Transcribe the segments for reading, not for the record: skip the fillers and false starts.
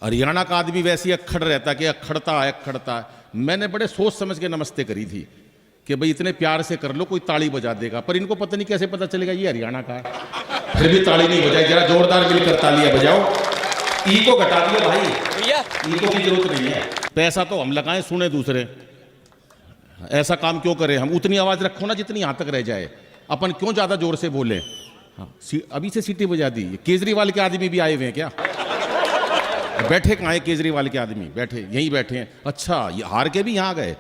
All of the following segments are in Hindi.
हरियाणा का आदमी वैसे ही अक्खड़ रहता कि अक्खड़ता है अक्खड़ता है। मैंने बड़े सोच समझ के नमस्ते करी थी कि भाई इतने प्यार से कर लो, कोई ताली बजा देगा, पर इनको पता नहीं कैसे पता चलेगा ये हरियाणा का है। फिर भी ताली नहीं बजाई, जरा जोरदार मिलकर तालियां बजाओ। ई को घटा दिया भाई, ई को की जरूरत नहीं है। पैसा तो हम लगाएं, सुने दूसरे, ऐसा काम क्यों करें हम? उतनी आवाज रखो ना जितनी यहां तक रह जाए, अपन क्यों ज्यादा जोर से बोले? हाँ, अभी से सीटी बजा दी। केजरीवाल के आदमी भी आए हुए हैं क्या? बैठे कहाँ है केजरीवाल के आदमी? बैठे यहीं बैठे हैं। अच्छा, ये हार के भी यहां गए।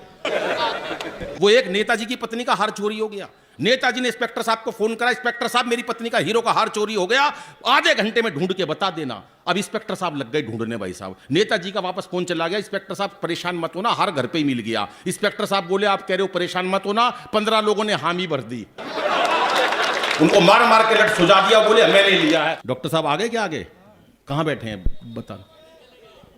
वो एक नेताजी की पत्नी का हार चोरी हो गया। नेताजी ने इंस्पेक्टर साहब को फोन करा, इंस्पेक्टर साहब मेरी पत्नी का हीरो का हार चोरी हो गया, आधे घंटे में ढूंढ के बता देना। अब इंस्पेक्टर साहब लग गए ढूंढने। भाई साहब, नेताजी का वापस फोन चला गया, इंस्पेक्टर साहब परेशान मत होना, हार घर पे ही मिल गया। इंस्पेक्टर साहब बोले आप कह रहे हो परेशान मत होना, 15 लोगों ने हामी भर दी, उनको मार मार के लट सुझा दिया, बोले मैंने लिया है। डॉक्टर साहब आगे क्या आगे? कहां बैठे हैं बता?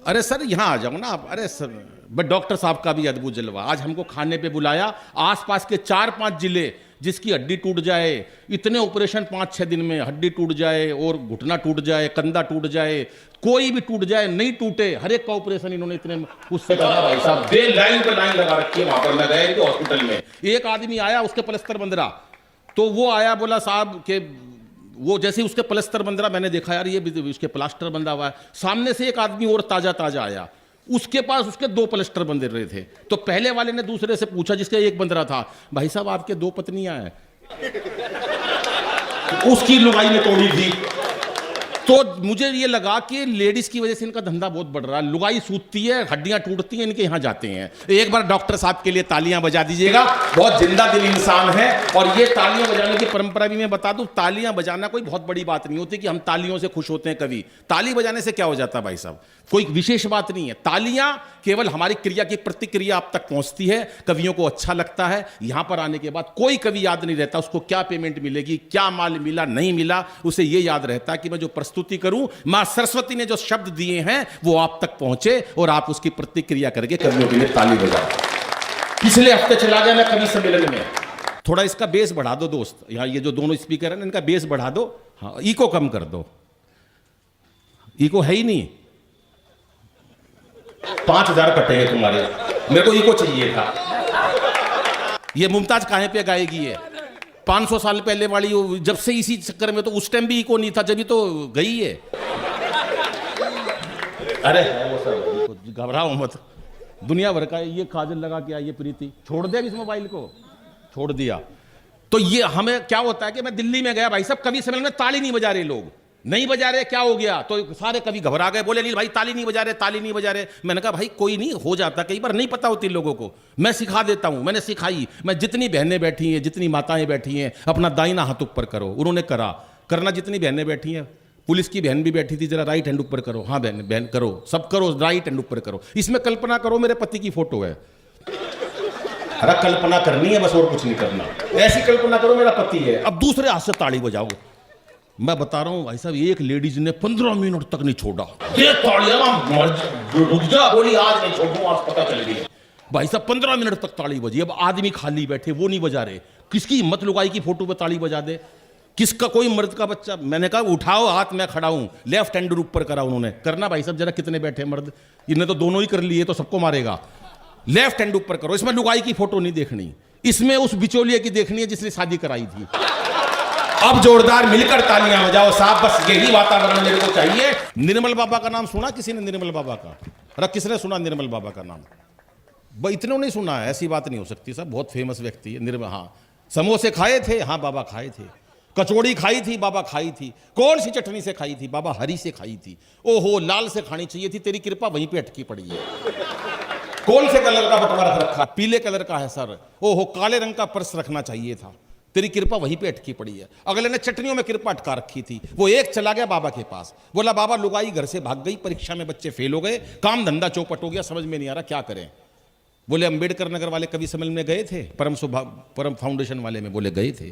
अरे सर यहां आ जाओ ना आप। अरे सर, बट डॉक्टर साहब का भी अद्भुत जलवा। आज हमको खाने पे बुलाया, आसपास के 4-5 जिले जिसकी हड्डी टूट जाए, इतने ऑपरेशन 5-6 दिन में, हड्डी टूट जाए और घुटना टूट जाए, कंधा टूट जाए, कोई भी टूट जाए, नहीं टूटे, हर एक का ऑपरेशन इन्होंने इतने उससे कहा। भाई साहब दे लाइन पे लाइन लगा रखी है वहां पर। मैं गया कि हॉस्पिटल में एक आदमी आया, उसके प्लस्तर बंद रहा, तो वो आया बोला साहब के वो जैसे उसके प्लास्टर बंद रहा, मैंने देखा यार ये उसके प्लास्टर बंधा हुआ है। सामने से एक आदमी और ताजा ताजा आया, उसके पास उसके 2 प्लास्टर बंधे रहे थे। तो पहले वाले ने दूसरे से पूछा जिसका एक बंध रहा था, भाई साहब आपके 2 पत्नियां हैं? उसकी लुगाई ने तोड़ी थी। तो मुझे ये लगा कि लेडीज की वजह से इनका धंधा बहुत बढ़ रहा है। लुगाई सूतती है, हड्डियां टूटती हैं, इनके यहां जाते हैं। एक बार डॉक्टर साहब के लिए तालियां बजा दीजिएगा, बहुत जिंदा दिल इंसान है। और ये तालियां बजाने की परंपरा भी मैं बता दूं, तालियां बजाना कोई बहुत बड़ी बात नहीं होती कि हम तालियों से खुश होते हैं। कभी ताली बजाने से क्या हो जाता है भाई साहब? कोई विशेष बात नहीं है। तालियां केवल हमारी क्रिया की प्रतिक्रिया आप तक पहुंचती है, कवियों को अच्छा लगता है। यहां पर आने के बाद कोई कवि याद नहीं रहता उसको क्या पेमेंट मिलेगी, क्या माल मिला नहीं मिला, उसे यह याद रहता है कि मैं जो प्रस्तुति करूं, मां सरस्वती ने जो शब्द दिए हैं वो आप तक पहुंचे और आप उसकी प्रतिक्रिया करके कवियों के लिए ताली बजाओ। पिछले हफ्ते चला गया मैं कवि सम्मेलन में, थोड़ा इसका बेस बढ़ा दो दोस्त, यहां ये जो दोनों स्पीकर हैं इनका बेस बढ़ा दो। हाँ, इको कम कर दो, इको है ही नहीं। 5000 कटेंगे तुम्हारे, मेरे को इको चाहिए था। ये मुमताज कहां पे गाएगी? है 500 साल पहले वाली, जब से इसी चक्कर में, तो उस टाइम भी इको नहीं था, जब भी तो गई है। अरे वो सब घबराओ मत, दुनिया भर का ये काजल लगा के आई है प्रीति, छोड़ दे इस मोबाइल को, छोड़ दिया। तो ये हमें क्या होता है कि मैं दिल्ली में गया, भाई साहब कवि सम्मेलन में ताली नहीं बजा रहे लोग, नहीं बजा रहे, क्या हो गया? तो सारे कवि घबरा गए, बोले नहीं भाई ताली नहीं बजा रहे, ताली नहीं बजा रहे। मैंने कहा भाई कोई नहीं, हो जाता, कई बार नहीं पता होती लोगों को, मैं सिखा देता हूं, मैंने सिखाई। मैं जितनी बहनें बैठी हैं, जितनी माताएं बैठी हैं, अपना दाहिना हाथ ऊपर करो, उन्होंने करा। करना, जितनी बहनें बैठी हैं, पुलिस की बहन भी बैठी थी, जरा राइट हैंड ऊपर करो। हाँ बहन बहन करो, सब करो, राइट हैंड ऊपर करो। इसमें कल्पना करो मेरे पति की फोटो है। अरे कल्पना करनी है बस, और कुछ नहीं करना। ऐसी कल्पना करो मेरा पति है। अब दूसरे हाथ से ताली बजाओ। मैं बता रहा हूं भाई साहब, एक लेडीज ने 15 मिनट तक नहीं छोड़ा। बोली आज नहीं छोड़ूं, आज पता चल गई। भाई साहब 15 मिनट तक ताली बजी। अब आदमी खाली बैठे, वो नहीं बजा रहे। किसकी हिम्मत लुगाई की फोटो पे ताली बजा दे? किसका? कोई मर्द का बच्चा। मैंने कहा उठाओ हाथ, मैं खड़ा हूं। लेफ्ट हैंड ऊपर करा उन्होंने। करना भाई साहब, जरा कितने बैठे मर्द, इन्हें तो दोनों ही कर लिए, तो सबको मारेगा। लेफ्ट हैंड ऊपर करो। इसमें लुगाई की फोटो नहीं देखनी, इसमें उस बिचौलिए की देखनी है जिसने शादी कराई थी। अब जोरदार मिलकर तालियां बजाओ साहब, बस यही वातावरण मेरे को चाहिए। निर्मल बाबा का नाम सुना किसी ने? निर्मल बाबा का? अरे किसने सुना निर्मल बाबा का नाम? भाई इतने नहीं सुना है, ऐसी बात नहीं हो सकती साहब, बहुत फेमस व्यक्ति है निर्मल। हाँ, समोसे खाए थे? हाँ बाबा खाए थे। कचौड़ी खाई थी? बाबा खाई थी। कौन सी चटनी से खाई थी? बाबा हरी से खाई थी। ओहो, लाल से खानी चाहिए थी, तेरी कृपा वहीं पे अटकी पड़ी है। कौन से कलर का बटवा रख रखा? पीले कलर का है सर। ओहो, काले रंग का पर्स रखना चाहिए था, तेरी कृपा वहीं पे अटकी पड़ी है। अगले ने चटनियों में कृपा अटका रखी थी। वो एक चला गया बाबा के पास, बोला बाबा लुगाई घर से भाग गई, परीक्षा में बच्चे फेल हो गए, काम धंधा चौपट हो गया, समझ में नहीं आ रहा क्या करें। बोले अंबेडकर नगर वाले कवि सम्मेलन में गए थे, परम फाउंडेशन वाले में? बोले गए थे।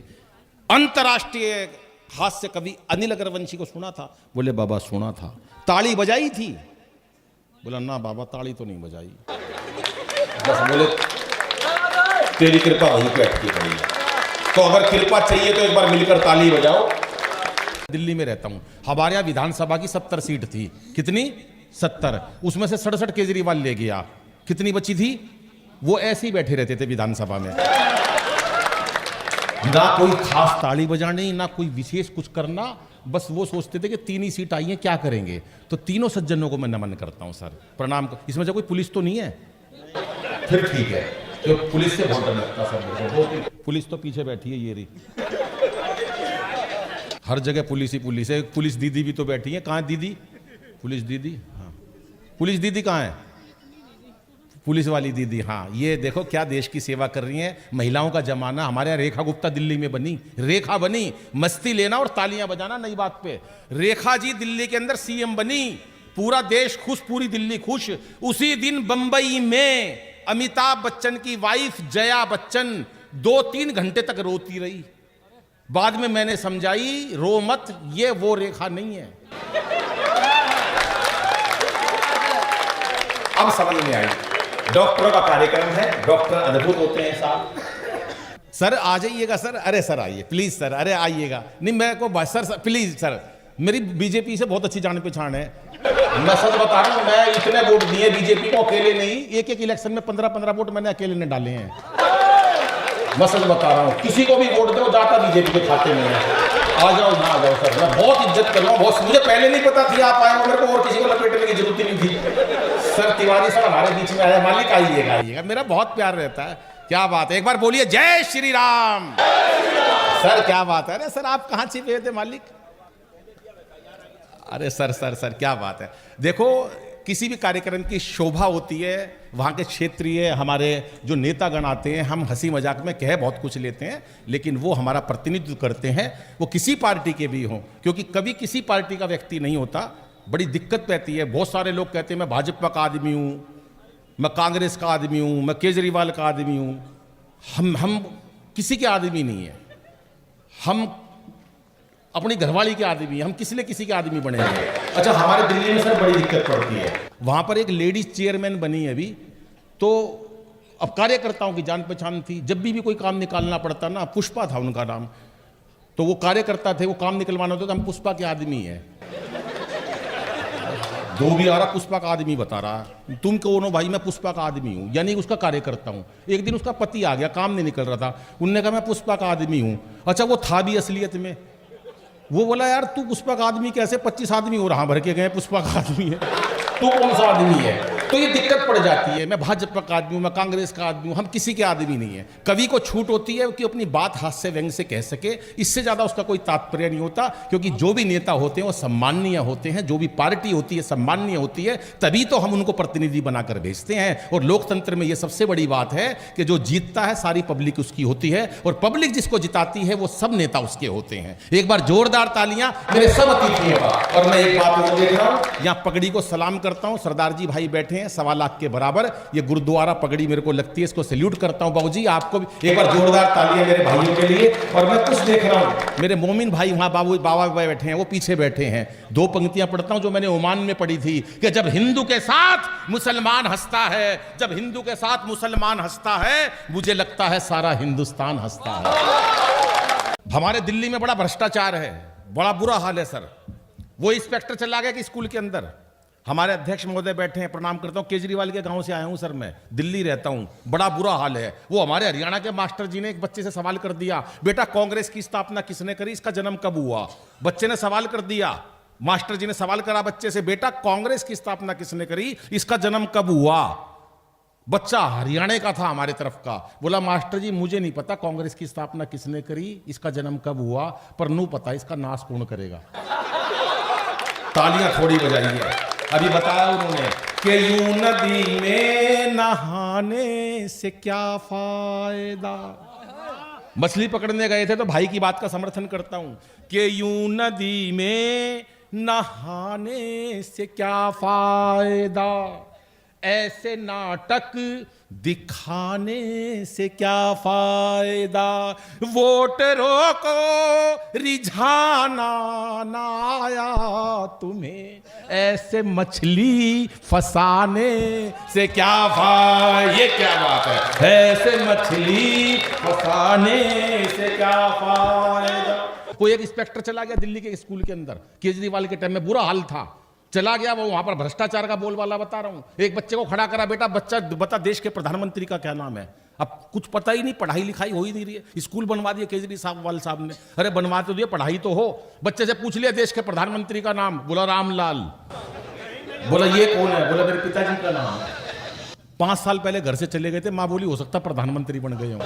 अंतर्राष्ट्रीय हास्य कवि अनिल अग्रवंशी को सुना था? बोले बाबा सुना था। ताली बजाई थी? बोला ना बाबा ताली तो नहीं बजाई। बस बोले तेरी कृपा वहीं पे अटकी पड़ी है। तो अगर कृपा चाहिए तो एक बार मिलकर ताली बजाओ। दिल्ली में रहता हूं, हमारे यहां विधानसभा की 70 सीट थी। कितनी? 70, उसमें से 67 केजरीवाल ले गया। कितनी बची थी? वो ऐसे ही बैठे रहते थे विधानसभा में, ना कोई खास ताली बजानी, ना कोई विशेष कुछ करना, बस वो सोचते थे कि 3 ही सीट आई हैं, क्या करेंगे। तो तीनों सज्जनों को मैं नमन करता हूं सर, प्रणाम। इसमें से कोई पुलिस तो नहीं है? फिर ठीक है, तो पुलिस से बहुत डर लगता सर। पुलिस तो पीछे बैठी है, ये रही, हर जगह पुलिस ही पुलिस है। पुलिस दीदी भी तो बैठी है। कहाँ है दीदी? पुलिस दीदी, हाँ, पुलिस दीदी कहाँ है? पुलिस वाली दीदी, हाँ, ये देखो क्या देश की सेवा कर रही हैं। महिलाओं का जमाना। हमारे यहाँ रेखा गुप्ता दिल्ली में बनी, रेखा बनी, मस्ती लेना और तालियां बजाना नई बात पे। रेखा जी दिल्ली के अंदर सीएम बनी, पूरा देश खुश, पूरी दिल्ली खुश। उसी दिन बंबई में अमिताभ बच्चन की वाइफ जया बच्चन 2-3 घंटे तक रोती रही। बाद में मैंने समझाई, रो मत, ये वो रेखा नहीं है। अब समझ में आई। डॉक्टरों का कार्यक्रम है, डॉक्टर अद्भुत होते हैं साहब। सर आ जाइएगा सर। अरे सर आइए प्लीज सर, अरे आइएगा। नहीं मेरे को सर प्लीज सर, मेरी बीजेपी से बहुत अच्छी जान पहचान है। मैं सच बता रहा हूं, मैं इतने वोट दिए बीजेपी को, अकेले नहीं, एक इलेक्शन में 15-15 वोट मैंने अकेले ने डाले हैं। मैं सच बता रहा हूं, किसी को भी वोट दो जाता बीजेपी के खाते में है। आ जाओ ना, आ जाओ सर, मैं बहुत इज्जत कर रहा हूँ, बहुत। मुझे पहले नहीं पता थी आप आए हो, मेरे को और किसी को लपेटने की जरूरत ही नहीं थी। सर तिवारी सर हमारे बीच में आया, मालिक आइएगा आइएगा, मेरा बहुत प्यार रहता है। क्या बात है, एक बार बोलिए जय श्री राम। सर क्या बात है। अरे सर आप कहाँ छिपे थे मालिक? अरे सर सर सर क्या बात है। देखो किसी भी कार्यक्रम की शोभा होती है, वहाँ के क्षेत्रीय हमारे जो नेतागण आते हैं, हम हंसी मजाक में कह बहुत कुछ लेते हैं, लेकिन वो हमारा प्रतिनिधित्व करते हैं, वो किसी पार्टी के भी हों, क्योंकि कभी किसी पार्टी का व्यक्ति नहीं होता। बड़ी दिक्कत रहती है। बहुत सारे लोग कहते हैं मैं भाजपा का आदमी हूँ, मैं कांग्रेस का आदमी हूँ, मैं केजरीवाल का आदमी हूँ। हम किसी के आदमी नहीं है, हम अपनी घरवाली के आदमी, हम किसी के आदमी बने हैं। अच्छा हमारे दिल्ली में सर बड़ी दिक्कत पड़ती है, वहां पर एक लेडीज चेयरमैन बनी है अभी, तो अब कार्यकर्ताओं की जान पहचान थी। जब भी कोई काम निकालना पड़ता ना, पुष्पा था उनका नाम, तो वो कार्यकर्ता थे, वो काम निकलवाना होता तो हम पुष्पा के आदमी हैं। दो भी आ रहा, पुष्पा का आदमी बता रहा, तुम कौन हो भाई? मैं पुष्पा का आदमी हूं, यानी उसका कार्यकर्ता हूं। एक दिन उसका पति आ गया, काम नहीं निकल रहा था, उनने कहा मैं पुष्पा का आदमी हूं। अच्छा वो था भी असलियत में। वो बोला यार तू पुष्पा का आदमी कैसे? 25 आदमी और हाँ भर के गए पुष्पा का आदमी है, तू कौन सा आदमी है? तो ये दिक्कत पड़ जाती है। मैं भाजपा का आदमी हूँ, मैं कांग्रेस का आदमी हूँ, हम किसी के आदमी नहीं है। कवि को छूट होती है कि अपनी बात हास्य व्यंग से कह सके, इससे ज्यादा उसका कोई तात्पर्य नहीं होता। क्योंकि जो भी नेता होते हैं वो सम्माननीय होते हैं, जो भी पार्टी होती है सम्माननीय होती है, तभी तो हम उनको प्रतिनिधि बनाकर भेजते हैं। और लोकतंत्र में ये सबसे बड़ी बात है कि जो जीतता है सारी पब्लिक उसकी होती है, और पब्लिक जिसको जिताती है वो सब नेता उसके होते हैं। एक बार जोरदार तालियां मेरे सब अतिथियों का। और मैं एक बात और देख रहा हूं, यहाँ पगड़ी को सलाम करता हूं, सरदार जी भाई बैठे हैं 1.25 लाख के बराबर, ये गुरुद्वारा पगड़ी मेरे को लगती है, इसको सैल्यूट करता हूं। बाबूजी आपको भी एक बार जोरदार तालियां मेरे भाइयों के लिए। और मैं कुछ देख रहा हूं, मेरे मोमिन भाई वहां बाबा बैठे हैं, वो पीछे बैठे हैं। 2 पंक्तियां पढ़ता हूं जो मैंने ओमान में पढ़ी थी कि जब हिंदू के साथ मुसलमान हंसता है, जब हिंदू के साथ मुसलमान हंसता है, मुझे लगता है सारा हिंदुस्तान हंसता है। हमारे दिल्ली में बड़ा भ्रष्टाचार है, बड़ा बुरा हाल है सर। वो इंस्पेक्टर चला गया कि स्कूल के अंदर, हमारे अध्यक्ष महोदय बैठे हैं, प्रणाम करता हूं। केजरीवाल के गांव से आया हूं सर, मैं दिल्ली रहता हूं, बड़ा बुरा हाल है। वो हमारे हरियाणा के मास्टर जी ने एक बच्चे से सवाल कर दिया, बेटा कांग्रेस की स्थापना किसने करी, इसका जन्म कब हुआ? बच्चे ने सवाल कर दिया, मास्टर जी ने सवाल करा बच्चे से, बेटा कांग्रेस की स्थापना किसने करी, इसका जन्म कब हुआ? बच्चा हरियाणा का था, हमारे तरफ का, बोला मास्टर जी मुझे नहीं पता कांग्रेस की स्थापना किसने करी, इसका जन्म कब हुआ, पर नू पता इसका नाश कौन करेगा। तालियां थोड़ी बजाइए। अभी बताया उन्होंने कि यूं नदी में नहाने से क्या फायदा। मछली पकड़ने गए थे तो भाई की बात का समर्थन करता हूं कि यूं नदी में नहाने से क्या फायदा, ऐसे नाटक दिखाने से क्या फायदा, वोटरों को रिझाना ना आया तुम्हें, ऐसे मछली फंसाने से क्या फायदा। ये क्या बात है, ऐसे मछली फंसाने से क्या फायदा। कोई एक इंस्पेक्टर चला गया दिल्ली के स्कूल के अंदर, केजरीवाल के टाइम में बुरा हाल था, चला गया वो वहां पर भ्रष्टाचार का बोलबाला बता रहा हूं। एक बच्चे को खड़ा करा, बेटा बच्चा बता देश के प्रधानमंत्री का क्या नाम है। अब कुछ पता ही नहीं, पढ़ाई लिखाई हो ही नहीं रही है। स्कूल बनवा दिए केजरीवाल साहब ने। अरे बनवा तो दिए, पढ़ाई तो हो। बच्चे से पूछ लिया देश के प्रधानमंत्री का नाम, बोला रामलाल। बोला ये कौन है? बोला मेरे पिताजी का नाम है। 5 साल पहले घर से चले गए थे, मां बोली हो सकता प्रधानमंत्री बन गए हो।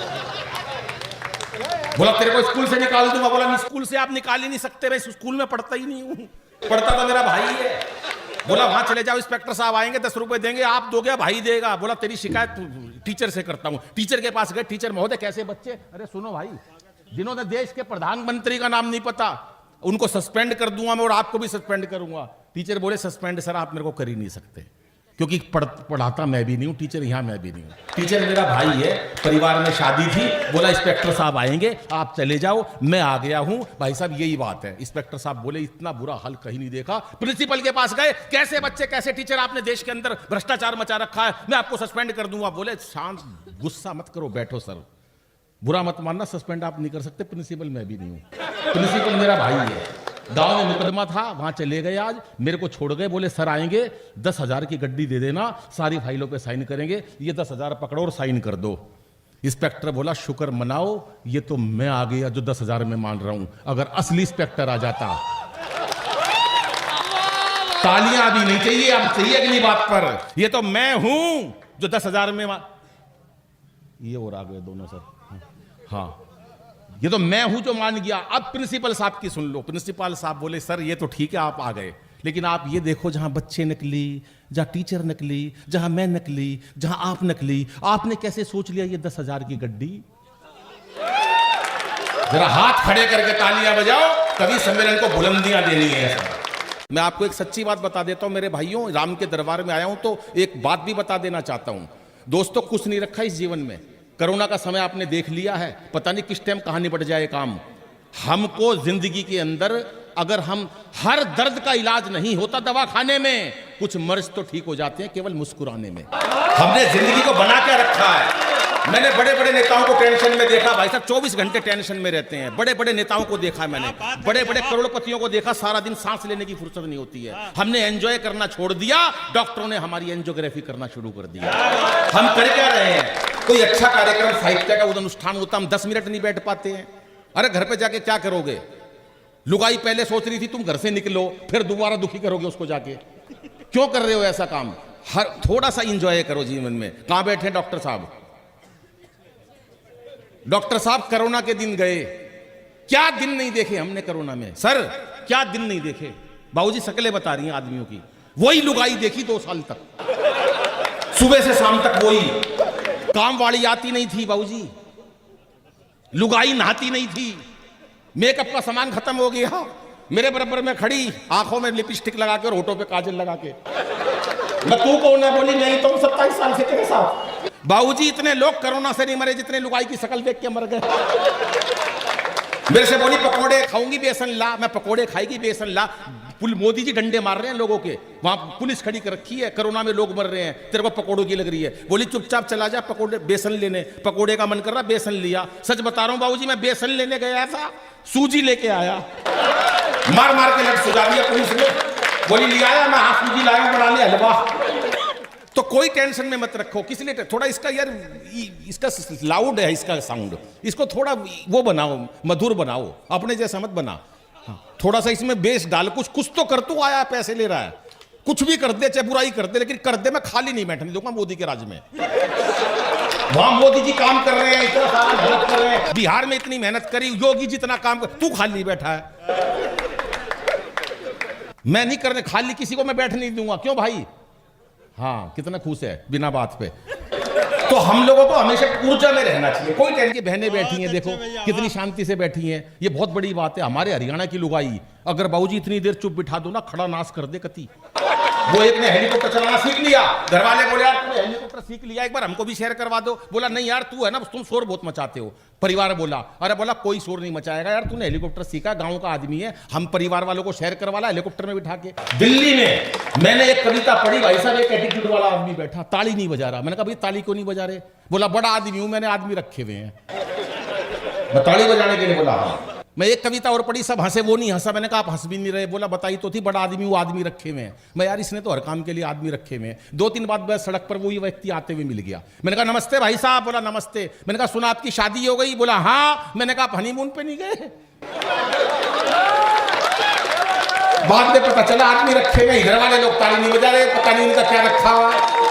बोला तेरे को स्कूल से निकाल दूंगा। बोला स्कूल से आप निकाल ही नहीं सकते, मैं स्कूल में पढ़ता ही नहीं हूं, पढ़ता तो मेरा भाई है। बोला वहां चले जाओ, इंस्पेक्टर साहब आएंगे 10 रुपए देंगे, आप दोगे भाई देगा। बोला तेरी शिकायत टीचर से करता हूं। टीचर के पास गए, टीचर महोदय कैसे बच्चे? अरे सुनो भाई, जिन्होंने देश के प्रधानमंत्री का नाम नहीं पता उनको सस्पेंड कर दूंगा मैं, और आपको भी सस्पेंड करूंगा। टीचर बोले सस्पेंड सर आप मेरे को कर ही नहीं सकते, क्योंकि पढ़ाता मैं भी नहीं हूं, टीचर यहां मैं भी नहीं हूं, टीचर मेरा भाई है, परिवार में शादी थी। बोला इंस्पेक्टर साहब आएंगे, आप चले जाओ, मैं आ गया हूं। भाई साहब यही बात है। इंस्पेक्टर साहब बोले इतना बुरा हाल कहीं नहीं देखा। प्रिंसिपल के पास गए, कैसे बच्चे कैसे टीचर, आपने देश के अंदर भ्रष्टाचार मचा रखा है, मैं आपको सस्पेंड कर दूंगा। बोले शांत, गुस्सा मत करो, बैठो सर, बुरा मत मानना, सस्पेंड आप नहीं कर सकते, प्रिंसिपल मैं भी नहीं हूं, प्रिंसिपल मेरा भाई है। गांव में मुकदमा था, वहां चले गए, आज मेरे को छोड़ गए। बोले सर आएंगे 10,000 की गड्डी दे देना, सारी फाइलों पे साइन करेंगे, ये 10,000 पकड़ो और साइन कर दो। इंस्पेक्टर बोला शुक्र मनाओ, ये तो मैं आ गया जो 10,000 में मान रहा हूं, अगर असली इंस्पेक्टर आ जाता। तालियां भी नहीं चाहिए, अब चाहिए अगली बात पर, ये तो मैं हूं जो 10,000 में ये और आ गए दोनों सर। हाँ, ये तो मैं हूं जो मान गया। अब प्रिंसिपल साहब की सुन लो। प्रिंसिपल साहब बोले सर ये तो ठीक है आप आ गए, लेकिन आप ये देखो जहां बच्चे नकली, जहां टीचर नकली, जहां मैं नकली, जहां आप नकली, आपने कैसे सोच लिया ये 10,000 की गड्डी? जरा हाथ खड़े करके तालियां बजाओ, कभी सम्मेलन को बुलंदियां देनी है। मैं आपको एक सच्ची बात बता देता हूं मेरे भाइयों, राम के दरबार में आया हूं तो एक बात भी बता देना चाहता हूं। दोस्तों कुछ नहीं रखा इस जीवन में। कोरोना का समय आपने देख लिया है, पता नहीं किस टाइम कहां निपट जाए काम। हमको जिंदगी के अंदर अगर हम हर दर्द का इलाज नहीं होता दवा खाने में, कुछ मर्ज तो ठीक हो जाते हैं केवल मुस्कुराने में। हमने जिंदगी को बना के रखा है। मैंने बड़े बड़े नेताओं को टेंशन में देखा, भाई साहब 24 घंटे टेंशन में रहते हैं। बड़े बड़े नेताओं को देखा मैंने, बड़े बड़े करोड़पतियों को देखा, सारा दिन सांस लेने की फुर्सत नहीं होती है। हमने एंजॉय करना छोड़ दिया, डॉक्टरों ने हमारी एंजियोग्राफी करना शुरू कर दिया। हम कर क्या रहे हैं? कोई अच्छा कार्यक्रम साहित्य का अनुष्ठान होता, हम 10 मिनट नहीं बैठ पाते हैं। अरे घर पे जाके क्या करोगे? लुगाई पहले सोच रही थी तुम घर से निकलो, फिर दोबारा दुखी करोगे उसको जाके। क्यों कर रहे हो ऐसा काम? हर थोड़ा सा इंजॉय करो जीवन में। कहां बैठे डॉक्टर साहब? डॉक्टर साहब कोरोना के दिन गए, क्या दिन नहीं देखे हमने कोरोना में सर, क्या दिन नहीं देखे। बाबूजी शक्लें बता रही हैं आदमियों की, वही लुगाई देखी 2 साल तक, सुबह से शाम तक वही। काम वाली आती नहीं थी बाबूजी, लुगाई नहाती नहीं थी, मेकअप का सामान खत्म हो गया। मेरे बराबर में खड़ी, आंखों में लिपस्टिक लगा के और होठों पे काजल लगा के। मैं तू कौन है? बोली नहीं तुम 27 साल से तेरे साथ। बाबूजी इतने लोग कोरोना से नहीं मरे जितने लुगाई की शक्ल देख के मर गए। मेरे से बोली पकोड़े खाऊंगी बेसन ला, मैं पकोड़े खाएगी बेसन ला। मोदी जी डंडे मार रहे हैं लोगों के, वहां पुलिस खड़ी कर रखी है, कोरोना में लोग मर रहे हैं, तेरे को पकोड़ों की लग रही है। बोली चुपचाप चला जा पकोड़े बेसन लेने। पकोड़े का मन कर रहा, बेसन लिया। सच बता रहा हूं बाबूजी, मैं बेसन लेने गया था, सूजी लेके आया, मार मार के लट सुझा दिया पुलिस ने। बोली ले आया, मैं हाथ सूजी लाया, बना लिया हलवा। तो कोई टेंशन में मत रखो। किस लिए? थोड़ा इसका यार, इसका लाउड है इसका साउंड, इसको थोड़ा वो बनाओ, मधुर बनाओ, अपने जैसा मत बना। थोड़ा सा इसमें बेस डाल, कुछ तो कर तू आया, पैसे ले रहा है, कुछ भी कर दे, चाहे बुराई कर दे, लेकिन कर दे। मैं खाली नहीं बैठने दूंगा मोदी के राज में। वहां मोदी जी काम कर रहे हैं, इतना सारा मेहनत कर रहे हैं, बिहार में इतनी मेहनत करी, योगी जितना काम कर, तू खाली बैठा है। मैं नहीं करने, खाली किसी को मैं बैठ नहीं दूंगा। क्यों भाई? हाँ, कितना खुश है बिना बात पे। तो हम लोगों को हमेशा ऊर्जा में रहना चाहिए। कोई टेंशन की बहनें बैठी हैं, देखो कितनी शांति से बैठी हैं, ये बहुत बड़ी बात है। हमारे हरियाणा की लुगाई, अगर बाबूजी इतनी देर चुप बिठा दो ना, खड़ा नाश कर दे कति। वो एक ने हेलीकॉप्टर चलाना सीख लिया, घर वाले बोले यार तूने हेलीकॉप्टर सीख लिया, एक बार हमको भी शेयर करवा दो। बोला नहीं यार तू है ना, तुम शोर बहुत मचाते हो। परिवार बोला, अरे बोला कोई शोर नहीं मचाएगा यार, तूने हेलीकॉप्टर सीखा, गांव का आदमी है, हम परिवार वालों को शेयर करवा ला हेलीकॉप्टर में बिठा के। दिल्ली में मैंने एक कविता पढ़ी, भाई साहब एक एटीट्यूड वाला आदमी बैठा, ताली नहीं बजा रहा। मैंने कहा भाई ताली क्यों नहीं बजा रहे? बोला बड़ा आदमी हूं, मैंने आदमी रखे हुए हैं, मैं ताली बजाने के लिए बोला। मैं एक कविता और पढ़ी, सब हंसे, वो नहीं हंसा। मैंने कहा आप हंस भी नहीं रहे। बोला बताई तो थी, बड़ा आदमी वो आदमी रखे हुए हैं। मैं यार इसने तो हर काम के लिए आदमी रखे हुए हैं। 2-3 बात मैं सड़क पर वही व्यक्ति आते हुए मिल गया। मैंने कहा नमस्ते भाई साहब। बोला नमस्ते। मैंने कहा सुना आपकी शादी हो गई? बोला हाँ। मैंने कहा आप हनीमून पे नहीं गए? बाद में पता चला आदमी रखे हुए, इधर वाले लोग ताली नहीं बजा रहे, पता नहीं उनका क्या रखा हुआ है।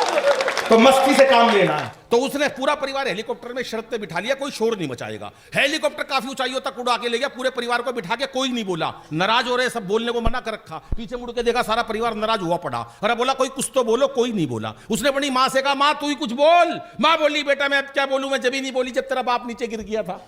तो मस्ती से काम लेना है। तो उसने पूरा परिवार हेलीकॉप्टर में शर्त पे बिठा लिया, कोई शोर नहीं मचाएगा। हेलीकॉप्टर काफी ऊंचाइयों तक उड़ा के ले गया, पूरे परिवार को बिठा के, कोई नहीं बोला। नाराज हो रहे, सब बोलने को मना कर रखा। पीछे मुड़ के देखा, सारा परिवार नाराज हुआ पड़ा। अरे बोला कोई कुछ तो बोलो, कोई नहीं बोला। उसने अपनी माँ से कहा माँ तू ही कुछ बोल। माँ बोली बेटा मैं अब क्या बोलूं, मैं जब ही नहीं बोली जब तेरा बाप नीचे गिर गया था।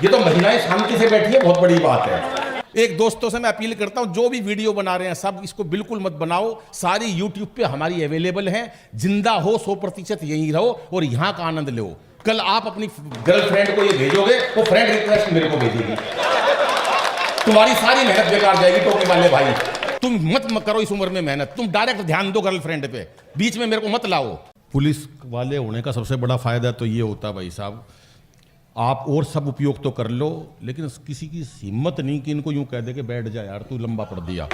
ये तो महिलाएं शांति से बैठी है, बहुत बड़ी बात है। एक दोस्तों से मैं अपील करता हूं, जो भी वीडियो बना रहे हैं सब इसको बिल्कुल मत बनाओ। सारी यूट्यूब पे हमारी अवेलेबल है। जिंदा हो 100% यहीं रहो और यहां का आनंद लो। कल आप अपनी गर्लफ्रेंड को ये भेजोगे, वो फ्रेंड रिक्वेस्ट मेरे को भेजेगी। तुम्हारी सारी मेहनत बेकार जाएगी। टोपी वाले भाई तुम मत करो इस उम्र में मेहनत, तुम डायरेक्ट ध्यान दो गर्लफ्रेंड पे, बीच में मेरे को मत लाओ। पुलिस वाले होने का सबसे बड़ा फायदा तो ये होता है भाई साहब, आप और सब उपयोग तो कर लो, लेकिन किसी की हिम्मत नहीं कि इनको यूं कह दे कि बैठ जा यार तू लंबा पढ़ दिया।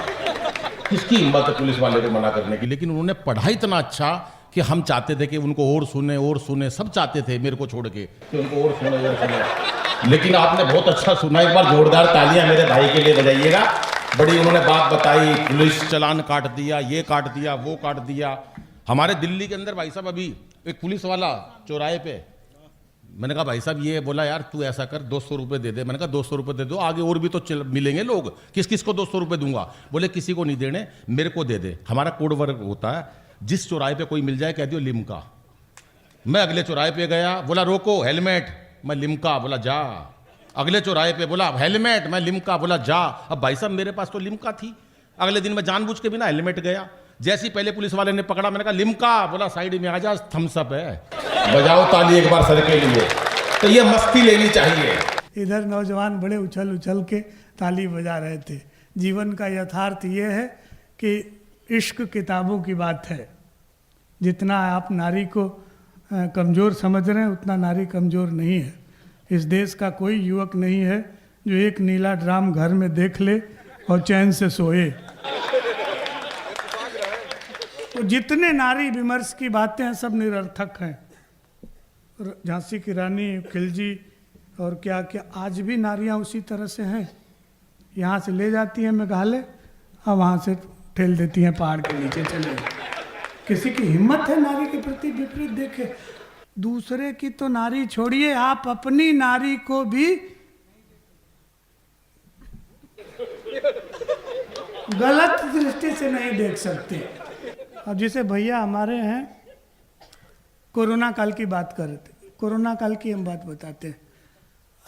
किसकी हिम्मत है पुलिस वाले को मना करने की? लेकिन उन्होंने पढ़ा इतना अच्छा कि हम चाहते थे कि उनको और सुने, सब चाहते थे मेरे को छोड़ के कि उनको और सुने। लेकिन आपने बहुत अच्छा सुना। एक बार जोरदार तालियां मेरे भाई के लिए बजाइएगा। बड़ी उन्होंने बात बताई, पुलिस चालान काट दिया, ये काट दिया, वो काट दिया। हमारे दिल्ली के अंदर भाई साहब अभी एक पुलिस वाला चौराहे पे, मैंने कहा भाई साहब ये, बोला यार तू ऐसा कर 200 रुपये दे दे। मैंने कहा 200 रुपये दे दो, आगे और भी तो मिलेंगे लोग, किस किस को 200 रुपये दूंगा? बोले किसी को नहीं देने, मेरे को दे दे। हमारा कोड वर्क होता है, जिस चौराहे पे कोई मिल जाए कह दियो लिमका। मैं अगले चौराहे पे गया, बोला रोको हेलमेट, मैं लिमका, बोला जा। अगले चौराहे पे बोला हेलमेट, मैं लिमका, बोला जा। अब भाई साहब मेरे पास तो लिमका थी। अगले दिन मैं जानबूझ के बिना हेलमेट गया। जैसे ही पहले पुलिस वाले ने पकड़ा, मैंने कहा लिमका, बोला साइड में आ जा, थम्स अप है। बजाओ ताली एक बार सर के लिए। तो ये मस्ती लेनी चाहिए। इधर नौजवान बड़े उछल उछल के ताली बजा रहे थे। जीवन का यथार्थ ये है कि इश्क किताबों की बात है। जितना आप नारी को कमज़ोर समझ रहे हैं, उतना नारी कमज़ोर नहीं है। इस देश का कोई युवक नहीं है जो एक नीला ड्राम घर में देख ले और चैन से सोए। तो जितने नारी विमर्श की बातें हैं सब निरर्थक हैं। झांसी की रानी, खिलजी और क्या क्या, आज भी नारियां उसी तरह से हैं। यहाँ से ले जाती हैं मेघालय और वहाँ से ठेल देती हैं पहाड़ के नीचे चले। किसी की हिम्मत है नारी के प्रति विपरीत देखे? दूसरे की तो नारी छोड़िए, आप अपनी नारी को भी गलत दृष्टि से नहीं देख सकते। अब जैसे भैया हमारे हैं, कोरोना काल की बात कर रहे थे। कोरोना काल की हम बात बताते हैं।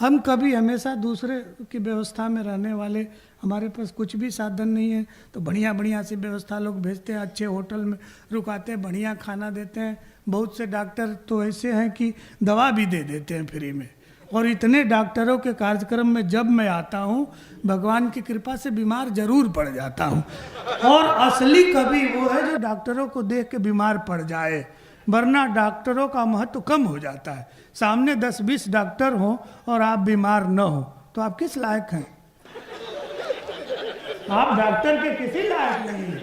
हम कभी हमेशा दूसरे की व्यवस्था में रहने वाले, हमारे पास कुछ भी साधन नहीं है तो बढ़िया बढ़िया सी व्यवस्था लोग भेजते हैं, अच्छे होटल में रुकाते हैं, बढ़िया खाना देते हैं। बहुत से डॉक्टर तो ऐसे हैं कि दवा भी दे देते हैं फ्री में। और इतने डॉक्टरों के कार्यक्रम में जब मैं आता हूँ, भगवान की कृपा से बीमार जरूर पड़ जाता हूँ। और असली कवि वो है जो डॉक्टरों को देख के बीमार पड़ जाए, वरना डॉक्टरों का महत्व कम हो जाता है। सामने 10-20 डॉक्टर हो और आप बीमार न हो तो आप किस लायक हैं? आप डॉक्टर के किसी लायक नहीं हैं।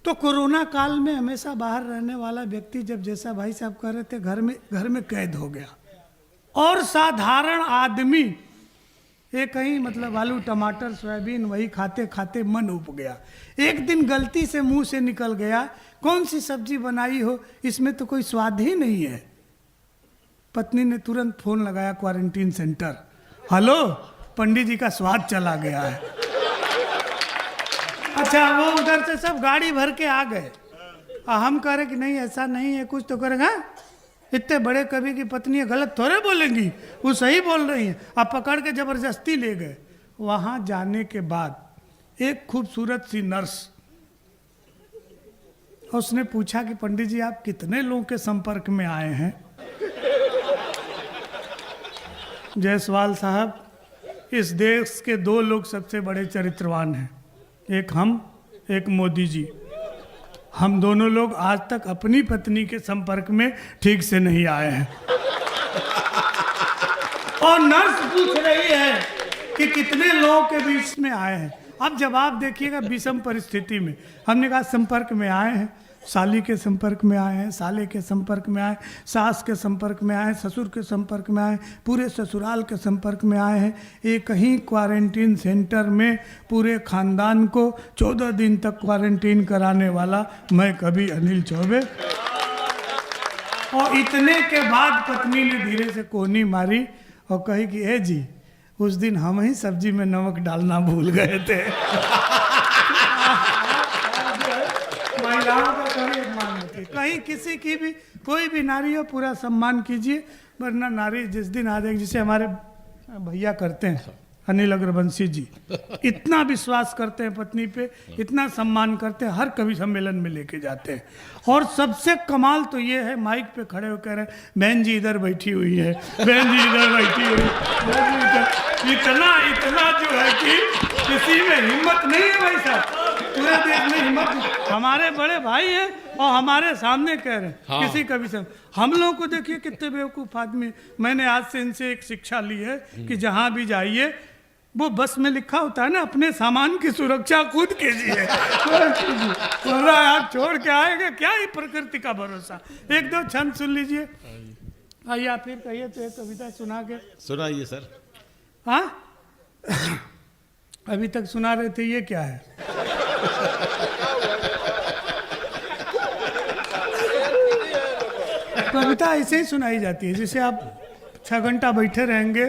तो कोरोना काल में हमेशा बाहर रहने वाला व्यक्ति, जब जैसा भाई साहब कह रहे थे, घर में कैद हो गया। और साधारण आदमी ये कहीं मतलब आलू टमाटर सोयाबीन वही खाते खाते मन उब गया। एक दिन गलती से मुंह से निकल गया, कौन सी सब्जी बनाई हो, इसमें तो कोई स्वाद ही नहीं है। पत्नी ने तुरंत फोन लगाया क्वारंटीन सेंटर, हेलो पंडित जी का स्वाद चला गया है। अच्छा, वो उधर से सब गाड़ी भर के आ गए। हम कह रहे कि नहीं ऐसा नहीं है, कुछ तो करेगा। इतने बड़े कवि की पत्नी गलत थोड़े बोलेंगी, वो सही बोल रही हैं। अब पकड़ के जबरदस्ती ले गए। वहां जाने के बाद एक खूबसूरत सी नर्स, उसने पूछा कि पंडित जी आप कितने लोगों के संपर्क में आए हैं? जायसवाल साहब, इस देश के 2 लोग सबसे बड़े चरित्रवान हैं, एक हम, एक मोदी जी। हम दोनों लोग आज तक अपनी पत्नी के संपर्क में ठीक से नहीं आए हैं। और नर्स पूछ रही है कि कितने लोगों के बीच में आए हैं। अब जवाब देखिएगा विषम परिस्थिति में। हमने कहा संपर्क में आए हैं, साली के संपर्क में आए हैं, साले के संपर्क में आए, सास के संपर्क में आए, ससुर के संपर्क में आए, पूरे ससुराल के संपर्क में आए हैं। एक ही क्वारंटीन सेंटर में पूरे खानदान को 14 दिन तक क्वारंटीन कराने वाला मैं कभी अनिल चौबे। और इतने के बाद पत्नी ने धीरे से कोहनी मारी और कही कि ए जी, उस दिन हम ही सब्जी में नमक डालना भूल गए थे। महिलाओं का कभी अपमान होती है। कहीं किसी की भी कोई भी नारी हो, पूरा सम्मान कीजिए, वरना नारी जिस दिन आ जाएगी, जिसे हमारे भैया करते हैं अनिल अग्रवंशी जी, इतना विश्वास करते हैं पत्नी पे, इतना सम्मान करते हैं, हर कवि सम्मेलन में लेके जाते हैं। और सबसे कमाल तो ये है, माइक पे खड़े होकर कह रहे हैं बहन जी इधर बैठी हुई है, बहन जी इधर बैठी हुई है। इतना जो है कि किसी में हिम्मत नहीं है भाई साहब, पूरे देश में हिम्मत नहीं। हमारे बड़े भाई हैं और हमारे सामने कह रहे हैं हाँ। किसी कवि से हम लोगों को देखिए कितने बेवकूफ़ आदमी। मैंने आज से इनसे एक शिक्षा ली है कि जहाँ भी जाइए, वो बस में लिखा होता है ना, अपने सामान की सुरक्षा खुद कीजिए। आप छोड़ के आएंगे क्या, ही प्रकृति का भरोसा। एक दो छंद सुन लीजिए। आइए आप फिर कहिए तो एक कविता सुना के सुनाइए सर। हाँ अभी तक सुना रहे थे, ये क्या है? कविता ऐसे ही सुनाई जाती है, जैसे आप 6 घंटा बैठे रहेंगे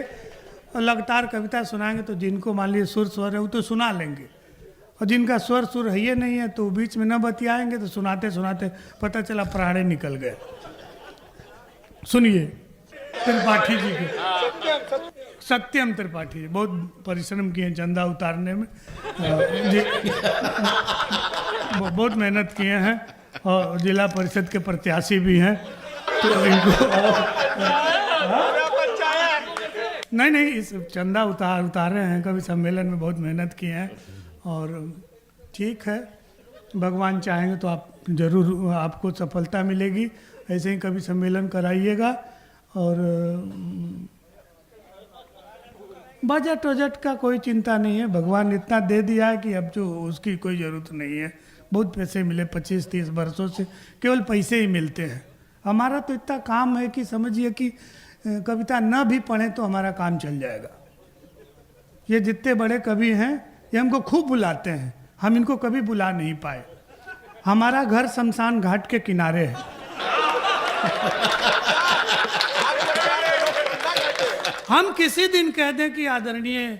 और लगातार कविता सुनाएंगे तो जिनको मान लीजिए सुर स्वर है वो तो सुना लेंगे, और जिनका स्वर सुर है ये नहीं है तो बीच में न बतियाएंगे तो सुनाते सुनाते पता चला प्राणे निकल गए। सुनिए त्रिपाठी जी के, सत्यम त्रिपाठी जी बहुत परिश्रम किए चंदा उतारने में जी, बहुत मेहनत किए हैं और जिला परिषद के प्रत्याशी भी हैं, तो इनको नहीं इस चंदा उतारे हैं, कभी सम्मेलन में बहुत मेहनत किए हैं। और ठीक है, भगवान चाहेंगे तो आप जरूर आपको सफलता मिलेगी। ऐसे ही कभी सम्मेलन कराइएगा। और बजट वजट का कोई चिंता नहीं है, भगवान इतना दे दिया है कि अब जो उसकी कोई ज़रूरत नहीं है। बहुत पैसे मिले 25-30 वर्षों से केवल पैसे ही मिलते हैं। हमारा तो इतना काम है कि समझिए कि कविता न भी पढ़ें तो हमारा काम चल जाएगा। ये जितने बड़े कवि हैं ये हमको खूब बुलाते हैं, हम इनको कभी बुला नहीं पाए। हमारा घर शमशान घाट के किनारे है। हम किसी दिन कह दें कि आदरणीय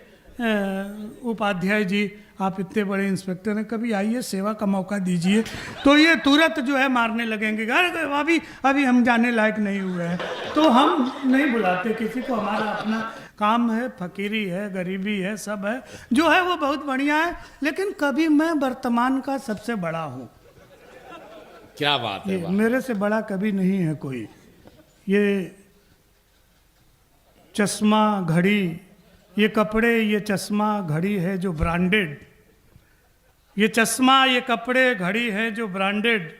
उपाध्याय जी आप इतने बड़े इंस्पेक्टर हैं, कभी आइए सेवा का मौका दीजिए, तो ये तुरंत जो है मारने लगेंगे, अरे अभी हम जाने लायक नहीं हुए हैं। तो हम नहीं बुलाते किसी को, हमारा अपना काम है, फकीरी है, गरीबी है, सब है, जो है वो बहुत बढ़िया है। लेकिन कभी मैं वर्तमान का सबसे बड़ा हूँ। क्या बात है, मेरे से बड़ा कभी नहीं है कोई। ये चश्मा घड़ी, ये कपड़े, ये चश्मा घड़ी है जो ब्रांडेड, ये चश्मा ये कपड़े घड़ी है जो ब्रांडेड,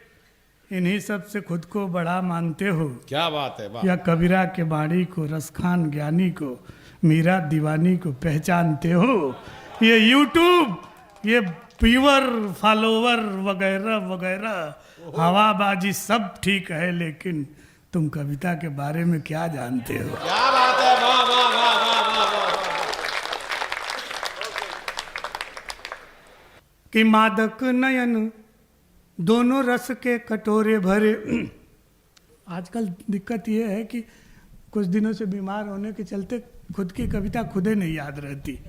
इन्हीं सब से खुद को बड़ा मानते हो। क्या बात है, वाह। या कबीरा के बाणी को, रसखान ज्ञानी को, मीरा दीवानी को पहचानते हो। ये यूट्यूब, ये व्यूअर, फॉलोवर वगैरह वगैरह, हवाबाजी सब ठीक है, लेकिन तुम कविता के बारे में क्या जानते हो? क्या बात है, वाह वाह वाह वाह वाह। कि मादक नयन दोनों रस के कटोरे भरे। आजकल दिक्कत ये है कि कुछ दिनों से बीमार होने के चलते खुद की कविता खुदे नहीं याद रहती।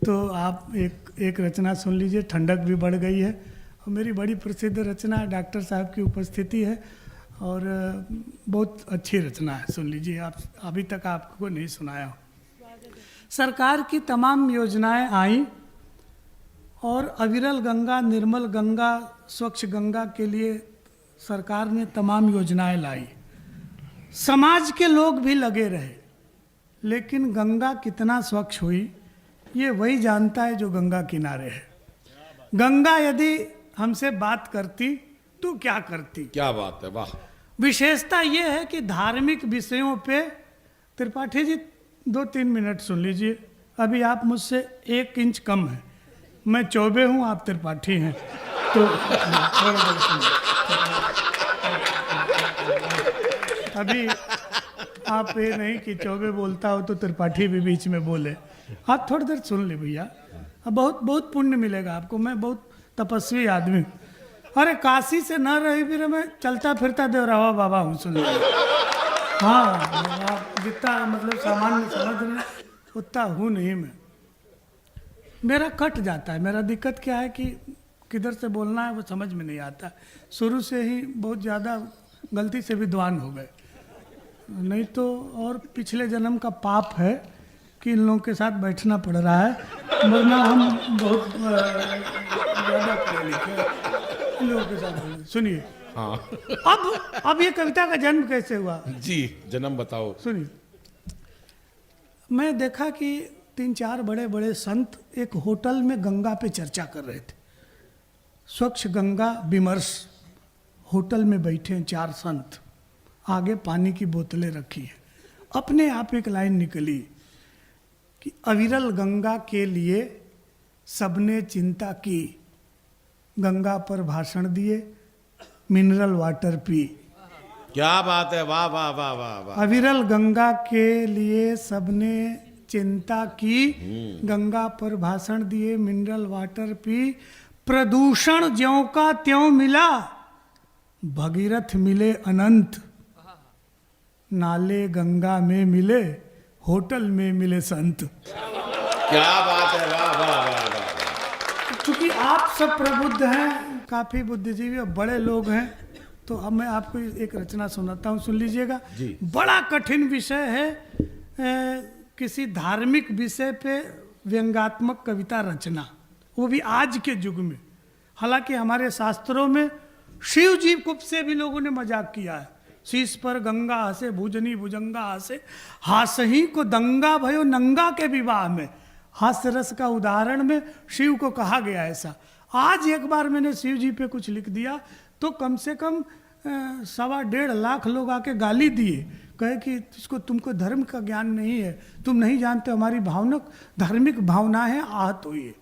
तो आप एक रचना सुन लीजिए, ठंडक भी बढ़ गई है, और मेरी बड़ी प्रसिद्ध रचना है, डॉक्टर साहब की उपस्थिति है और बहुत अच्छी रचना है, सुन लीजिए। आप अभी तक आपको नहीं सुनाया हो। सरकार की तमाम योजनाएं आई और अविरल गंगा, निर्मल गंगा, स्वच्छ गंगा के लिए सरकार ने तमाम योजनाएं लाई। समाज के लोग भी लगे रहे, लेकिन गंगा कितना स्वच्छ हुई ये वही जानता है जो गंगा किनारे है। गंगा यदि हमसे बात करती तो क्या करती? क्या बात है, वाह। विशेषता ये है कि धार्मिक विषयों पे त्रिपाठी जी 2-3 मिनट सुन लीजिए। अभी आप मुझसे 1 इंच कम हैं, मैं चौबे हूँ, आप त्रिपाठी हैं, तो थोड़ा देर सुनिए। अभी आप ये नहीं कि चौबे बोलता हो तो त्रिपाठी भी बीच में बोले, आप थोड़ी देर सुन ले भैया, अब बहुत बहुत पुण्य मिलेगा आपको। मैं बहुत तपस्वी आदमी हूँ। अरे काशी से न रही भी मैं चलता फिरता देवरावा बाबा हूँ, सुन लीजिए। हाँ, आप जितना मतलब सामान्य समझ रहे हैं उतना हूँ नहीं मैं, मेरा कट जाता है। मेरा दिक्कत क्या है कि किधर से बोलना है वो समझ में नहीं आता। शुरू से ही बहुत ज़्यादा गलती से विद्वान हो गए, नहीं तो और पिछले जन्म का पाप है कि इन लोगों के साथ बैठना पड़ रहा है, वरना हम बहुत ज़्यादा पढ़े लिखे इन लोगों के साथ। सुनिए, हाँ अब ये कविता का जन्म कैसे हुआ जी, जन्म बताओ। सुनिए। मैं देखा कि 3-4 बड़े बड़े संत एक होटल में गंगा पे चर्चा कर रहे थे, स्वच्छ गंगा विमर्श। होटल में बैठे हैं 4 संत, आगे पानी की बोतलें रखी हैं। अपने आप एक लाइन निकली कि अविरल गंगा के लिए सबने चिंता की, गंगा पर भाषण दिए, मिनरल वाटर पी। क्या बात है, वाह वाह वाह वाह वाह। अविरल गंगा के लिए सबने चिंता की, गंगा पर भाषण दिए, मिनरल वाटर पी। प्रदूषण ज्यों का त्यों मिला, भगीरथ मिले अनंत। नाले गंगा में मिले, होटल में मिले संत। क्या बात है, वाह वाह वाह वाह। क्योंकि आप सब प्रबुद्ध हैं, काफी बुद्धिजीवी और बड़े लोग हैं, तो अब मैं आपको एक रचना सुनाता हूँ, सुन लीजिएगा। बड़ा कठिन विषय है किसी धार्मिक विषय पे व्यंग्यात्मक कविता रचना, वो भी आज के युग में। हालांकि हमारे शास्त्रों में शिव जी को से भी लोगों ने मजाक किया है। शीश पर गंगा हंसे, भुजनी भुजंगा हंसे, हासही को दंगा भयो नंगा के विवाह में। हास्य रस का उदाहरण में शिव को कहा गया ऐसा। आज एक बार मैंने शिव जी पे कुछ लिख दिया तो कम से कम 1.25 लाख लोग आके गाली दिए, कहे कि इसको तुमको धर्म का ज्ञान नहीं है, तुम नहीं जानते हमारी भावनात्मक धार्मिक भावनाएं आहत हुई है।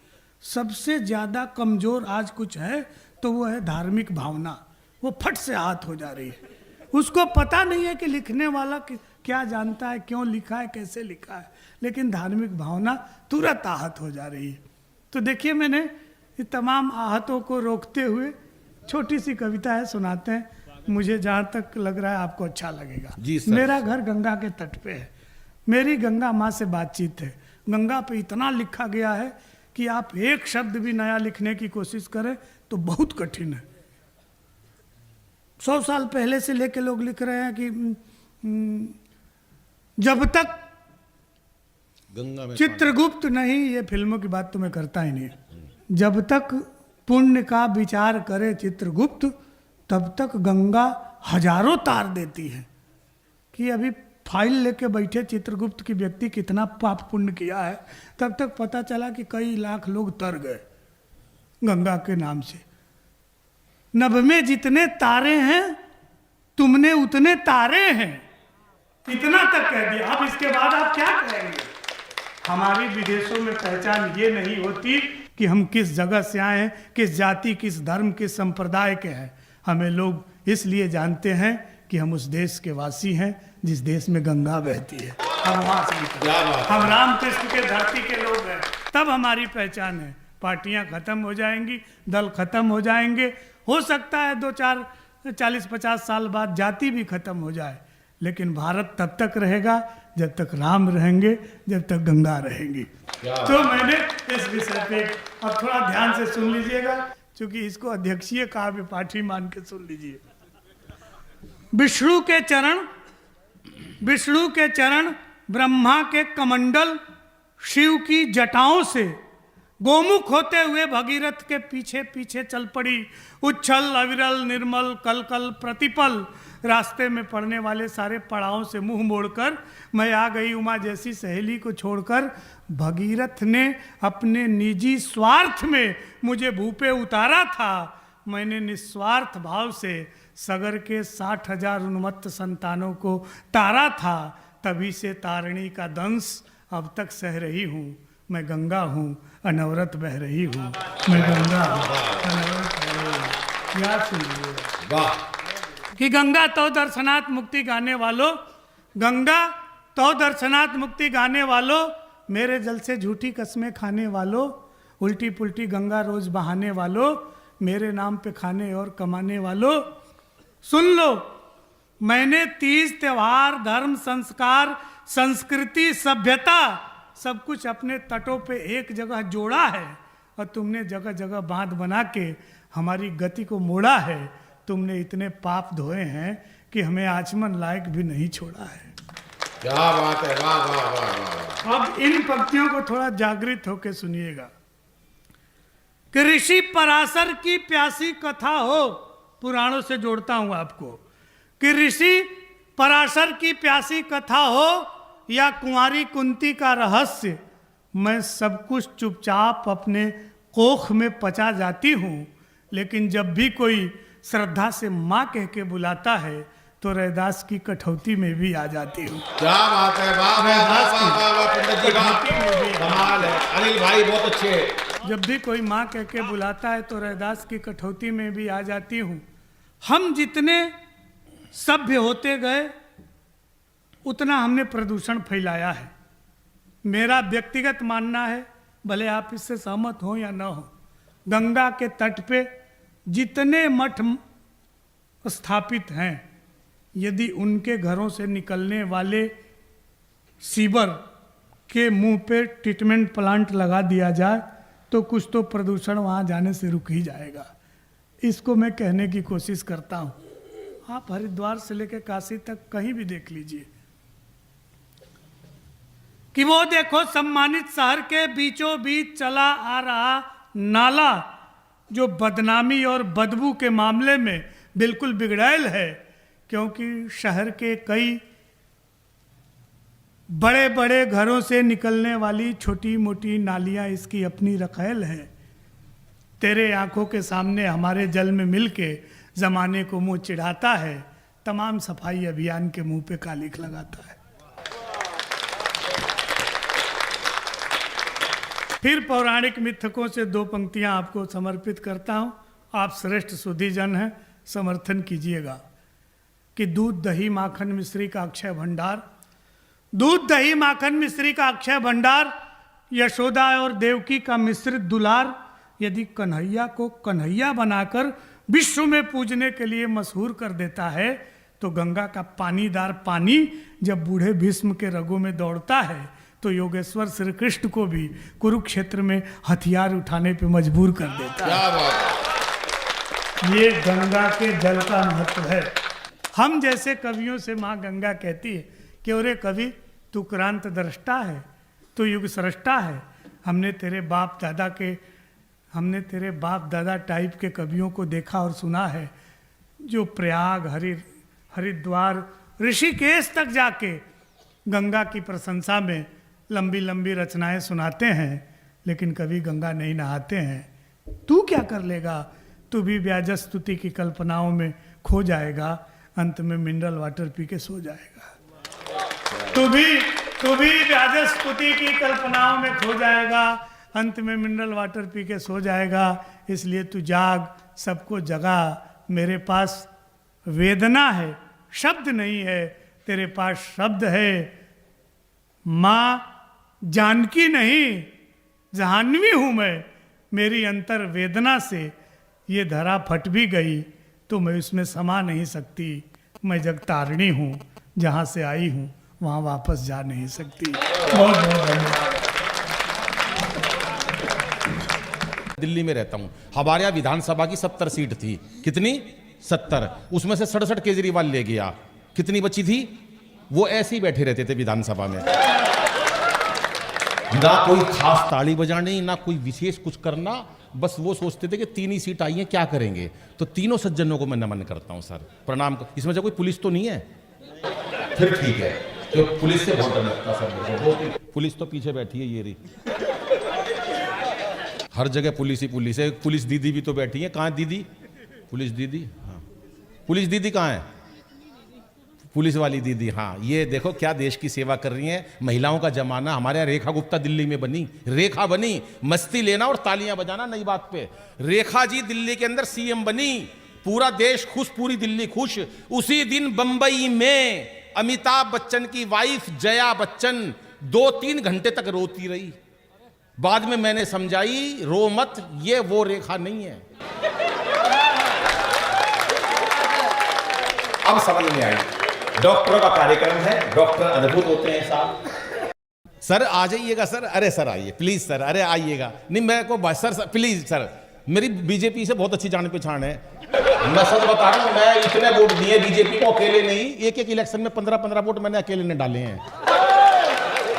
सबसे ज़्यादा कमज़ोर आज कुछ है तो वो है धार्मिक भावना, वो फट से आहत हो जा रही है। उसको पता नहीं है कि लिखने वाला क्या जानता है, क्यों लिखा है, कैसे लिखा है, लेकिन धार्मिक भावना तुरंत आहत हो जा रही है। तो देखिए, मैंने ये तमाम आहतों को रोकते हुए छोटी सी कविता है, सुनाते हैं। मुझे जहाँ तक लग रहा है आपको अच्छा लगेगा। जी सर। मेरा घर गंगा के तट पे है, मेरी गंगा माँ से बातचीत है। गंगा पे इतना लिखा गया है कि आप एक शब्द भी नया लिखने की कोशिश करें तो बहुत कठिन है। 100 साल पहले से लेके लोग लिख रहे हैं कि जब तक गंगा में चित्रगुप्त नहीं, ये फिल्मों की बात तो मैं करता ही नहीं, जब तक पुण्य का विचार करे चित्रगुप्त, तब तक गंगा हजारों तार देती है। कि अभी फाइल लेके बैठे चित्रगुप्त की व्यक्ति कितना पाप पुण्य किया है, तब तक पता चला कि कई लाख लोग तर गए गंगा के नाम से। नभ में जितने तारे हैं तुमने उतने तारे हैं, इतना तक कह दिया। अब इसके बाद आप क्या कहेंगे? हमारी विदेशों में पहचान ये नहीं होती कि हम किस जगह से आए हैं, किस जाति, किस धर्म, किस संप्रदाय के हैं। हमें लोग इसलिए जानते हैं कि हम उस देश के वासी हैं जिस देश में गंगा बहती है। हम वहाँ से निकले, हम रामकृष्ण के धरती के लोग हैं, तब हमारी पहचान है। पार्टियां खत्म हो जाएंगी, दल खत्म हो जाएंगे, हो सकता है 2-4 40-50 साल बाद जाति भी खत्म हो जाए, लेकिन भारत तब तक रहेगा जब तक राम रहेंगे, जब तक गंगा रहेंगी। तो मैंने इस विषय पे अब थोड़ा ध्यान से सुन लीजिएगा, क्योंकि इसको अध्यक्षीय काव्य पाठी मान के सुन लीजिए। विष्णु के चरण ब्रह्मा के कमंडल, शिव की जटाओं से गोमुख होते हुए भगीरथ के पीछे पीछे चल पड़ी। उच्छल अविरल निर्मल कल कल प्रतिपल, रास्ते में पड़ने वाले सारे पड़ावों से मुंह मोड़कर मैं आ गई उमा जैसी सहेली को छोड़कर। भगीरथ ने अपने निजी स्वार्थ में मुझे भूपे उतारा था, मैंने निस्वार्थ भाव से सगर के 60,000 उन्मत्त संतानों को तारा था। तभी से तारिणी का दंश अब तक सह रही हूँ। मैं गंगा हूँ अनवरत बह रही हूँ, मैं गंगा हूँ अनवरत बह रही हूँ। याद सुनिए वाह। कि गंगा तो दर्शनात् मुक्ति गाने वालों, गंगा तो दर्शनात् मुक्ति गाने वालों, मेरे जल से झूठी कस्में खाने वालों, उल्टी पुल्टी गंगा रोज बहाने वालों, मेरे नाम पे खाने और कमाने वालों, सुन लो, मैंने तीज त्योहार धर्म संस्कार संस्कृति सभ्यता सब कुछ अपने तटों पे एक जगह जोड़ा है और तुमने जगह जगह बांध बना के हमारी गति को मोड़ा है। तुमने इतने पाप धोए हैं कि हमें आचमन लायक भी नहीं छोड़ा है। क्या बात है, वाह वाह वाह वाह। अब इन पंक्तियों को थोड़ा जागृत होकर सुनिएगा कि ऋषि पराशर की प्यासी कथा हो, पुराणों से जोड़ता हूं आपको, कि ऋषि पराशर की प्यासी कथा हो या कुंवारी कुंती का रहस्य, मैं सब कुछ चुपचाप अपने कोख में पचा जाती हूं, लेकिन जब भी कोई श्रद्धा से माँ कह के बुलाता है तो रैदास की कठौती में भी आ जाती हूँ। क्या बात है, वाह वाह वाह वाह वाह पंडित जी, वाह कमाल है। अनिल भाई बहुत अच्छे हैं। जब भी कोई माँ कह के बुलाता है तो रैदास की कठौती में भी आ जाती हूँ। हम जितने सभ्य होते गए उतना हमने प्रदूषण फैलाया है। मेरा व्यक्तिगत मानना है, भले आप इससे सहमत हो या ना हो, गंगा के तट पे जितने मठ स्थापित हैं, यदि उनके घरों से निकलने वाले सीवर के मुंह पे ट्रीटमेंट प्लांट लगा दिया जाए तो कुछ तो प्रदूषण वहाँ जाने से रुक ही जाएगा। इसको मैं कहने की कोशिश करता हूँ। आप हरिद्वार से लेकर काशी तक कहीं भी देख लीजिए कि वो देखो सम्मानित शहर के बीचों बीच चला आ रहा नाला जो बदनामी और बदबू के मामले में बिल्कुल बिगड़ैल है, क्योंकि शहर के कई बड़े बड़े घरों से निकलने वाली छोटी मोटी नालियां इसकी अपनी रखेल है। तेरे आंखों के सामने हमारे जल में मिलके जमाने को मुंह चिढ़ाता है, तमाम सफाई अभियान के मुंह पे कालिख लगाता है। फिर पौराणिक मिथकों से दो पंक्तियां आपको समर्पित करता हूं। आप श्रेष्ठ सुधीजन हैं, समर्थन कीजिएगा कि दूध दही माखन मिश्री का अक्षय भंडार, दूध दही माखन मिश्री का अक्षय भंडार, यशोदा और देवकी का मिश्रित दुलार, यदि कन्हैया को कन्हैया बनाकर विश्व में पूजने के लिए मशहूर कर देता है तो गंगा का पानीदार पानी जब बूढ़े भीष्म के रगों में दौड़ता है तो योगेश्वर श्री कृष्ण को भी कुरुक्षेत्र में हथियार उठाने पे मजबूर कर देता है। ये गंगा के जल का महत्व है। हम जैसे कवियों से माँ गंगा कहती है कि अरे कवि तू क्रांत दृष्टा है, तू युग सृष्टा है। हमने तेरे बाप दादा टाइप के कवियों को देखा और सुना है जो प्रयाग हरिद्वार ऋषिकेश तक जाके गंगा की प्रशंसा में लंबी लंबी रचनाएं सुनाते हैं, लेकिन कभी गंगा नहीं नहाते हैं। तू क्या कर लेगा? तू भी व्याजस्तुति की कल्पनाओं में खो जाएगा, अंत में मिनरल वाटर पी के सो जाएगा। तू भी व्याजस्तुति की कल्पनाओं में खो जाएगा, अंत में मिनरल वाटर पी के सो जाएगा। इसलिए तू जाग, सबको जगा। मेरे पास वेदना है, शब्द नहीं है, तेरे पास शब्द है। माँ जानकी नहीं जहान्वी हूँ मैं, मेरी अंतर वेदना से ये धरा फट भी गई तो मैं उसमें समा नहीं सकती। मैं जगतारिणी हूँ, जहाँ से आई हूँ वहाँ वापस जा नहीं सकती। बहुत बहुत धन्यवाद। दिल्ली में रहता हूँ, हमारे यहाँ विधानसभा की 70 सीट थी। कितनी? 70। उसमें से 67 केजरीवाल ले गया। कितनी बची थी? वो ऐसे ही बैठे रहते थे विधानसभा में, ना कोई खास ताली बजानी, ना कोई विशेष कुछ करना। बस वो सोचते थे कि 3 ही सीट आई हैं, क्या करेंगे। तो तीनों सज्जनों को मैं नमन करता हूं सर, प्रणाम। इसमें से कोई पुलिस तो नहीं है? फिर ठीक है, तो पुलिस से बहुत डर लगता सर। पुलिस तो पीछे बैठी है, ये रही। हर जगह पुलिस ही पुलिस है। पुलिस दीदी भी तो बैठी है। कहाँ है दीदी? पुलिस दीदी? हाँ, पुलिस दीदी कहाँ है? पुलिस वाली दीदी, हाँ, ये देखो क्या देश की सेवा कर रही हैं। महिलाओं का जमाना। हमारे यहाँ रेखा गुप्ता दिल्ली में बनी, रेखा बनी, मस्ती लेना और तालियां बजाना नई बात पे। रेखा जी दिल्ली के अंदर सीएम बनी, पूरा देश खुश, पूरी दिल्ली खुश। उसी दिन बंबई में अमिताभ बच्चन की वाइफ जया बच्चन 2-3 घंटे तक रोती रही। बाद में मैंने समझाई, रो मत, ये वो रेखा नहीं है। अब समझ में आई, डॉक्टरों का कार्यक्रम है, डॉक्टर अद्भुत होते हैं साहब। सर आ जाइएगा सर, अरे सर आइए प्लीज सर, अरे आइएगा। नहीं मेरे को सर प्लीज सर, मेरी बीजेपी से बहुत अच्छी जान पहचान है। मैं सच बता रहा हूं, मैं इतने वोट दिए बीजेपी को, अकेले नहीं, एक इलेक्शन में 15-15 वोट मैंने अकेले ने डाले हैं।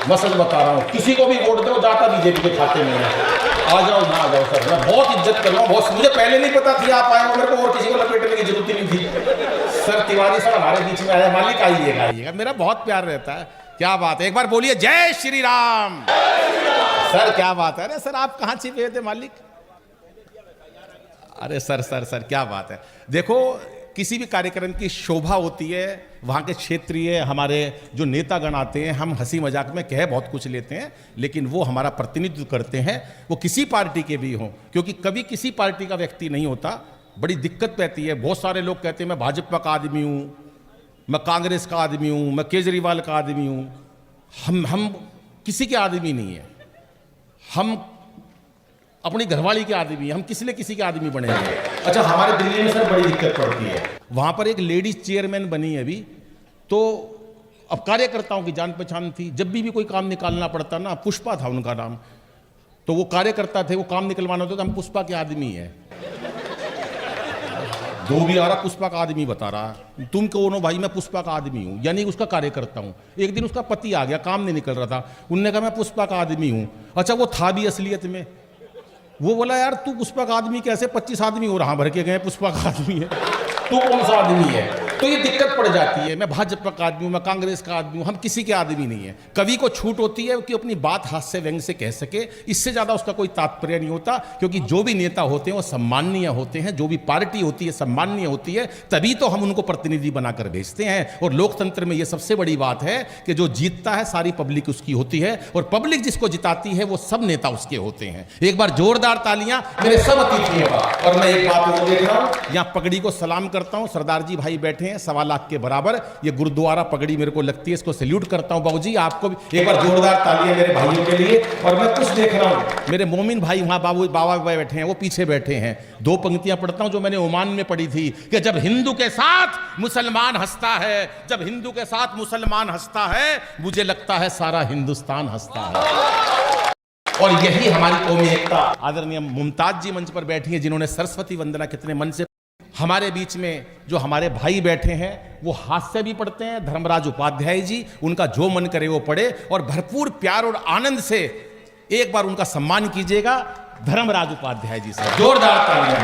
मैं सच बता रहा हूं, किसी को भी वोट दो जाता बीजेपी के खाते में है। आ जाओ ना आ जाओ सर, मैं बहुत इज्जत कर रहा हूँ, बहुत। मुझे पहले नहीं पता थी आप आए हो, मेरे को और किसी को लपेटने की जरूरत ही नहीं थी। सर तिवारी सर हमारे बीच में आए, मालिक आइएगा आइएगा, मेरा बहुत प्यार रहता है। क्या बात है, एक बार बोलिए जय श्री राम। सर क्या बात है, अरे सर आप कहाँ छिपे थे मालिक। अरे सर सर सर क्या बात है। देखो किसी भी कार्यक्रम की शोभा होती है, वहाँ के क्षेत्रीय हमारे जो नेतागण आते हैं, हम हंसी मजाक में कह बहुत कुछ लेते हैं, लेकिन वो हमारा प्रतिनिधित्व करते हैं, वो किसी पार्टी के भी हों, क्योंकि कभी किसी पार्टी का व्यक्ति नहीं होता। बड़ी दिक्कत रहती है। बहुत सारे लोग कहते हैं मैं भाजपा का आदमी हूँ, मैं कांग्रेस का आदमी हूँ, मैं केजरीवाल का आदमी हूँ। हम किसी के आदमी नहीं है, हम अपनी घरवाली के आदमी, हम किसी न किसी के आदमी बने हैं। अच्छा हमारे दिल्ली में सर बड़ी दिक्कत पड़ती है, वहाँ पर एक लेडीज चेयरमैन बनी है अभी, तो अब कार्यकर्ताओं की जान पहचान थी। जब भी कोई काम निकालना पड़ता ना, पुष्पा था उनका नाम, तो वो कार्यकर्ता थे, वो काम निकलवाना होता तो हम पुष्पा के आदमी है। जो भी आ रहा पुष्पा का आदमी बता रहा, तुम कौन हो भाई, मैं पुष्पा का आदमी हूँ, यानी उसका कार्यकर्ता हूँ। एक दिन उसका पति आ गया, काम नहीं निकल रहा था, उनने कहा मैं पुष्पा का आदमी हूँ। अच्छा वो था भी असलियत में, वो बोला यार तू पुष्पा का आदमी कैसे, 25 आदमी और हाँ भर के गए पुष्पा का आदमी है, तू कौन सा आदमी है। तो ये दिक्कत पड़ जाती है। मैं भाजपा का आदमी हूँ, मैं कांग्रेस का आदमी हूँ, हम किसी के आदमी नहीं है। कवि को छूट होती है कि अपनी बात हास्य व्यंग से कह सके, इससे ज़्यादा उसका कोई तात्पर्य नहीं होता। क्योंकि जो भी नेता होते हैं वो सम्माननीय होते हैं, जो भी पार्टी होती है सम्माननीय होती है, तभी तो हम उनको प्रतिनिधि बनाकर भेजते हैं। और लोकतंत्र में ये सबसे बड़ी बात है कि जो जीतता है सारी पब्लिक उसकी होती है, और पब्लिक जिसको जिताती है वो सब नेता उसके होते हैं। एक बार जोरदार तालियां मेरे सब अतिथियों का। और मैं एक बात और देख रहा हूँ, यहाँ पगड़ी को सलाम करता हूँ, सरदार जी भाई बैठे हैं 1.25 लाख के बराबर, ये गुरुद्वारा पगड़ी मेरे को लगती है, इसको सैल्यूट करता हूं। बाबूजी आपको भी एक बार जोरदार तालियां मेरे भाइयों के लिए। और मैं कुछ देख रहा हूं, मेरे मोमिन भाई वहां बाबा बैठे हैं, वो पीछे बैठे हैं। 2 पंक्तियां पढ़ता हूं जो मैंने ओमान में पढ़ी थी कि जब हिंदू के साथ मुसलमान हंसता है, जब हिंदू के साथ मुसलमान हंसता है, मुझे लगता है सारा हिंदुस्तान हंसता है। और यही हमारी कौमी एकता। आदरणीय मुमताज जी मंच पर बैठी हैं, जिन्होंने सरस्वती वंदना कितने मन से। हमारे बीच में जो हमारे भाई बैठे हैं वो हास्य भी पढ़ते हैं, धर्मराज उपाध्याय जी, उनका जो मन करे वो पढ़े, और भरपूर प्यार और आनंद से एक बार उनका सम्मान कीजिएगा धर्मराज उपाध्याय जी से। जोरदार तालियां।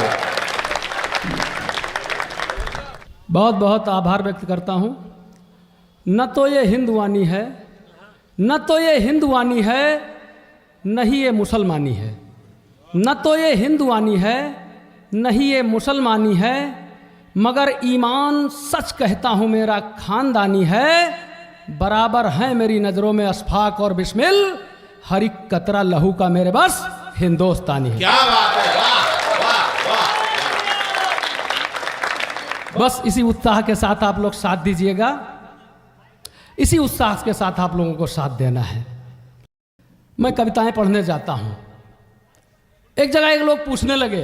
बहुत बहुत आभार व्यक्त करता हूं। न तो ये हिंदुवानी है, न तो ये हिंदुवानी है, न ही ये मुसलमानी है। न तो ये हिंदुवानी है, नहीं ये मुसलमानी है, मगर ईमान सच कहता हूँ मेरा खानदानी है। बराबर है मेरी नज़रों में अशफाक और बिस्मिल, हर एक कतरा लहू का मेरे बस हिंदुस्तानी है। क्या बात है, वाह वाह वाह। बस इसी उत्साह के साथ आप लोग साथ दीजिएगा, इसी उत्साह के साथ आप लोगों को साथ देना है। मैं कविताएं पढ़ने जाता हूँ। एक जगह एक लोग पूछने लगे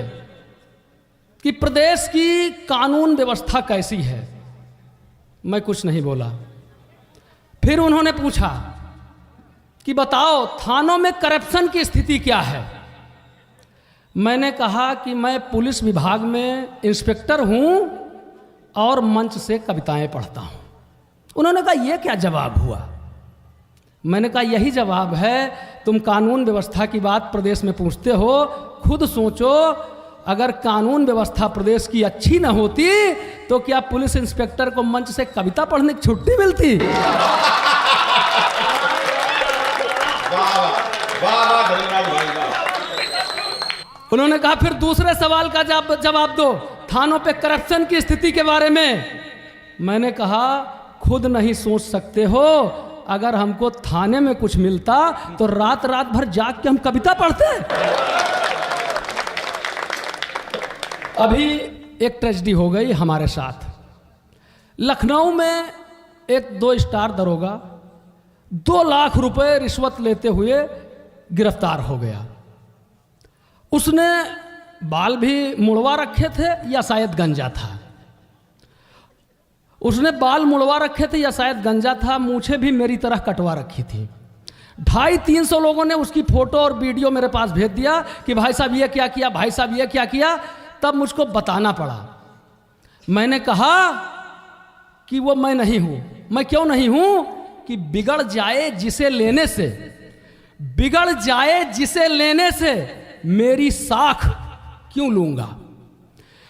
कि प्रदेश की कानून व्यवस्था कैसी है। मैं कुछ नहीं बोला। फिर उन्होंने पूछा कि बताओ थानों में करप्शन की स्थिति क्या है। मैंने कहा कि मैं पुलिस विभाग में इंस्पेक्टर हूं और मंच से कविताएं पढ़ता हूं। उन्होंने कहा यह क्या जवाब हुआ। मैंने कहा यही जवाब है, तुम कानून व्यवस्था की बात प्रदेश में पूछते हो, खुद सोचो, अगर कानून व्यवस्था प्रदेश की अच्छी न होती तो क्या पुलिस इंस्पेक्टर को मंच से कविता पढ़ने की छुट्टी मिलती। उन्होंने कहा फिर दूसरे सवाल का जवाब दो, थानों पे करप्शन की स्थिति के बारे में। मैंने कहा खुद नहीं सोच सकते हो, अगर हमको थाने में कुछ मिलता तो रात रात भर जाग के हम कविता पढ़ते। अभी एक ट्रेजेडी हो गई हमारे साथ। लखनऊ में एक 2 स्टार दरोगा 2 लाख रुपए रिश्वत लेते हुए गिरफ्तार हो गया। उसने बाल भी मुड़वा रखे थे या शायद गंजा था। उसने बाल मुड़वा रखे थे या शायद गंजा था। मूछें भी मेरी तरह कटवा रखी थी। 250-300 लोगों ने उसकी फोटो और वीडियो मेरे पास भेज दिया कि भाई साहब ये क्या किया, भाई साहब ये क्या किया। तब मुझको बताना पड़ा। मैंने कहा कि वो मैं नहीं हूं। मैं क्यों नहीं हूं? कि बिगड़ जाए जिसे लेने से, बिगड़ जाए जिसे लेने से मेरी साख क्यों लूंगा।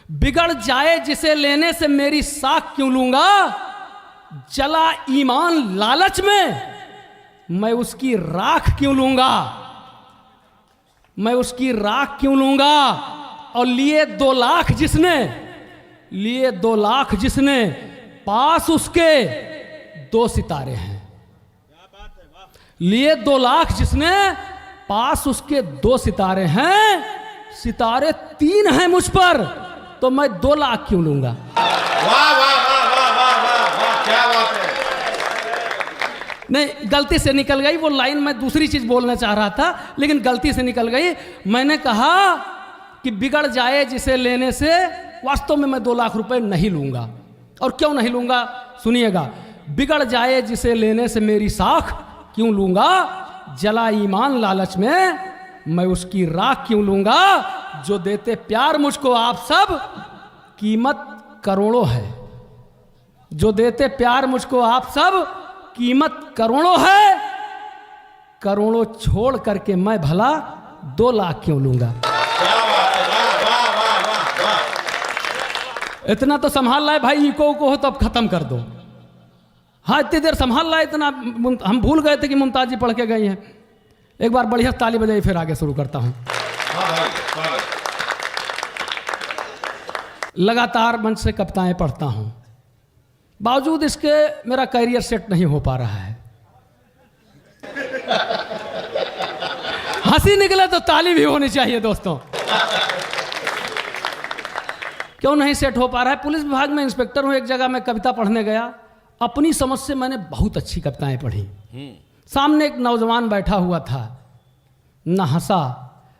बिगड़ जाए जिसे लेने से मेरी साख क्यों लूंगा। जला ईमान लालच में मैं उसकी राख क्यों लूंगा, मैं उसकी राख क्यों लूंगा। और लिए 2 लाख जिसने, लिए 2 लाख जिसने, पास उसके 2 सितारे हैं। लिए 2 लाख जिसने, पास उसके 2 सितारे हैं। सितारे 3 हैं मुझ पर, तो मैं 2 लाख क्यों लूंगा। वाह वाह वाह वाह वाह वाह वाह, क्या बात है। नहीं, गलती से निकल गई वो लाइन। मैं दूसरी चीज बोलना चाह रहा था लेकिन गलती से निकल गई। मैंने कहा कि बिगड़ जाए जिसे लेने से वास्तव में मैं 2 लाख रुपए नहीं लूंगा। और क्यों नहीं लूंगा सुनिएगा। बिगड़ जाए जिसे लेने से मेरी साख क्यों लूंगा। जला ईमान लालच में मैं उसकी राख क्यों लूंगा। जो देते प्यार मुझको आप सब, कीमत करोड़ों है। जो देते प्यार मुझको आप सब, कीमत करोड़ों है। करोड़ों छोड़ करके मैं भला 2 लाख क्यों लूंगा। इतना तो संभाल लाए भाई, इको को हो तो अब खत्म कर दो। हाँ इतनी देर संभाल लाए, इतना हम भूल गए थे कि मुमताज जी पढ़ के गई हैं। एक बार बढ़िया ताली बजाई, फिर आगे शुरू करता हूं। लगातार मंच से कविताएं पढ़ता हूं, बावजूद इसके मेरा करियर सेट नहीं हो पा रहा है। हंसी निकले तो ताली भी होनी चाहिए दोस्तों। क्यों नहीं सेट हो पा रहा है। पुलिस विभाग में इंस्पेक्टर हूं। एक जगह मैं कविता पढ़ने गया, अपनी समझ से मैंने बहुत अच्छी कविताएं पढ़ी। सामने एक नौजवान बैठा हुआ था, न हंसा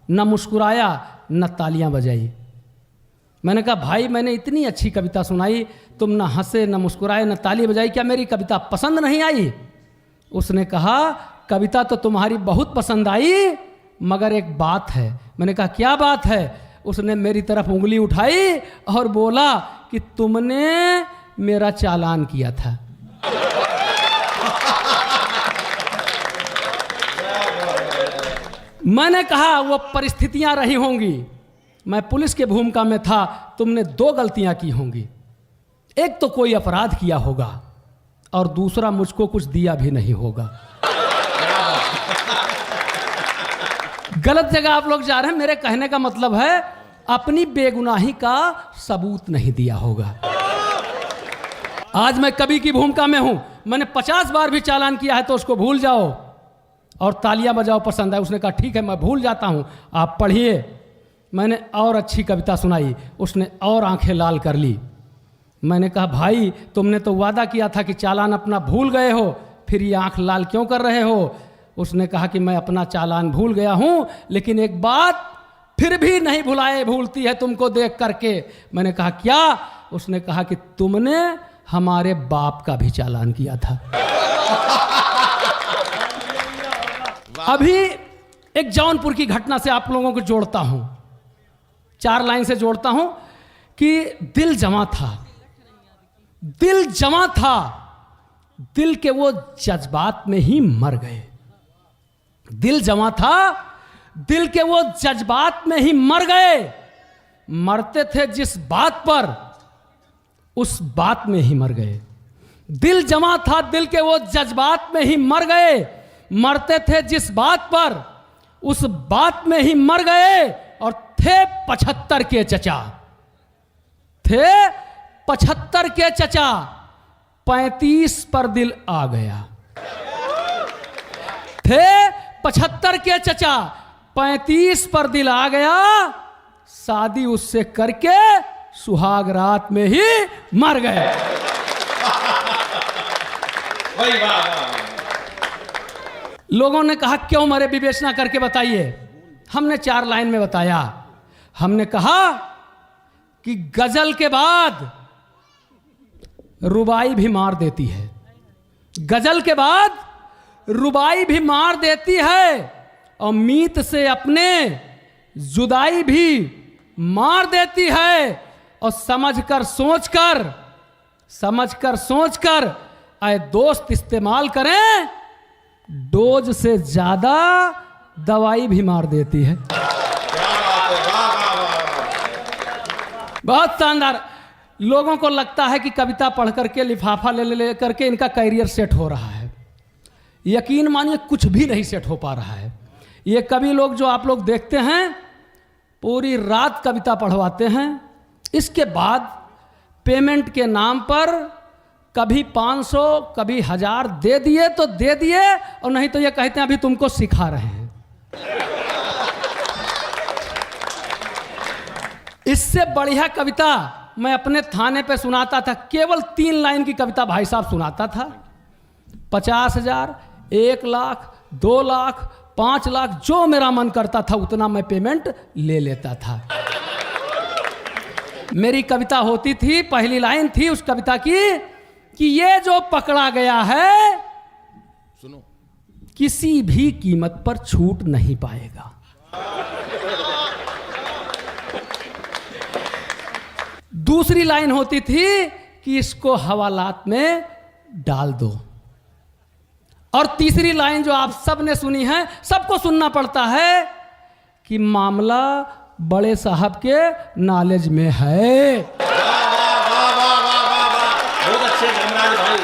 न मुस्कुराया न तालियां बजाई। मैंने कहा भाई मैंने इतनी अच्छी कविता सुनाई, तुम न हंसे न मुस्कुराए न ताली बजाई, क्या मेरी कविता पसंद नहीं आई। उसने कहा कविता तो तुम्हारी बहुत पसंद आई, मगर एक बात है। मैंने कहा क्या बात है। उसने मेरी तरफ उंगली उठाई और बोला कि तुमने मेरा चालान किया था। मैंने कहा वो परिस्थितियां रही होंगी, मैं पुलिस के भूमिका में था, तुमने 2 गलतियां की होंगी। एक तो कोई अपराध किया होगा और दूसरा मुझको कुछ दिया भी नहीं होगा। गलत जगह आप लोग जा रहे हैं। मेरे कहने का मतलब है अपनी बेगुनाही का सबूत नहीं दिया होगा। आज मैं कवि की भूमिका में हूं। मैंने 50 बार भी चालान किया है तो उसको भूल जाओ और तालियां बजाओ पसंद है। उसने कहा ठीक है मैं भूल जाता हूं, आप पढ़िए। मैंने और अच्छी कविता सुनाई, उसने और आंखें लाल कर ली। मैंने कहा भाई तुमने तो वादा किया था कि चालान अपना भूल गए हो, फिर ये आंख लाल क्यों कर रहे हो। उसने कहा कि मैं अपना चालान भूल गया हूं, लेकिन एक बात फिर भी नहीं भुलाए भूलती है तुमको देख करके। मैंने कहा क्या। उसने कहा कि तुमने हमारे बाप का भी चालान किया था। अभी एक जौनपुर की घटना से आप लोगों को जोड़ता हूं, 4 लाइन से जोड़ता हूं कि दिल जमा था, दिल जमा था, दिल के वो जज्बात में ही मर गए। दिल जमा था, दिल के वो जज्बात में ही मर गए। मरते थे जिस बात पर उस बात में ही मर गए। दिल जमा था, दिल के वो जज्बात में ही मर गए। मरते थे जिस बात पर उस बात में ही मर गए। और थे 75 के चचा, थे 75 के चचा, 35 पर दिल आ गया। थे 75 के चचा, 35 पर दिल आ गया, शादी उससे करके सुहाग रात में ही मर गए। भाई वाह वाह। लोगों ने कहा क्यों मरे, विवेचना करके बताइए। हमने 4 लाइन में बताया। हमने कहा कि गजल के बाद रुबाई भी मार देती है, गजल के बाद रुबाई भी मार देती है, और मीत से अपने जुदाई भी मार देती है। और समझकर सोचकर आए दोस्त इस्तेमाल करें, डोज से ज्यादा दवाई भी मार देती है। बहुत शानदार। लोगों को लगता है कि कविता पढ़ करके लिफाफा ले करके इनका कैरियर सेट हो रहा है। यकीन मानिए कुछ भी नहीं सेट हो पा रहा है। ये कवि लोग जो आप लोग देखते हैं, पूरी रात कविता पढ़वाते हैं, इसके बाद पेमेंट के नाम पर कभी 500 कभी 1000 दे दिए तो दे दिए, और नहीं तो ये कहते हैं अभी तुमको सिखा रहे हैं। इससे बढ़िया कविता मैं अपने थाने पे सुनाता था। केवल 3 लाइन की कविता भाई साहब सुनाता था। 50,000, 1 लाख, 2 लाख, 5 लाख, जो मेरा मन करता था उतना मैं पेमेंट ले लेता था। मेरी कविता होती थी, पहली लाइन थी उस कविता की कि ये जो पकड़ा गया है सुनो, किसी भी कीमत पर छूट नहीं पाएगा। दूसरी लाइन होती थी कि इसको हवालात में डाल दो। और तीसरी लाइन जो आप सब ने सुनी है, सबको सुनना पड़ता है, कि मामला बड़े साहब के नॉलेज में है। बहुत अच्छे धर्मराज भाई।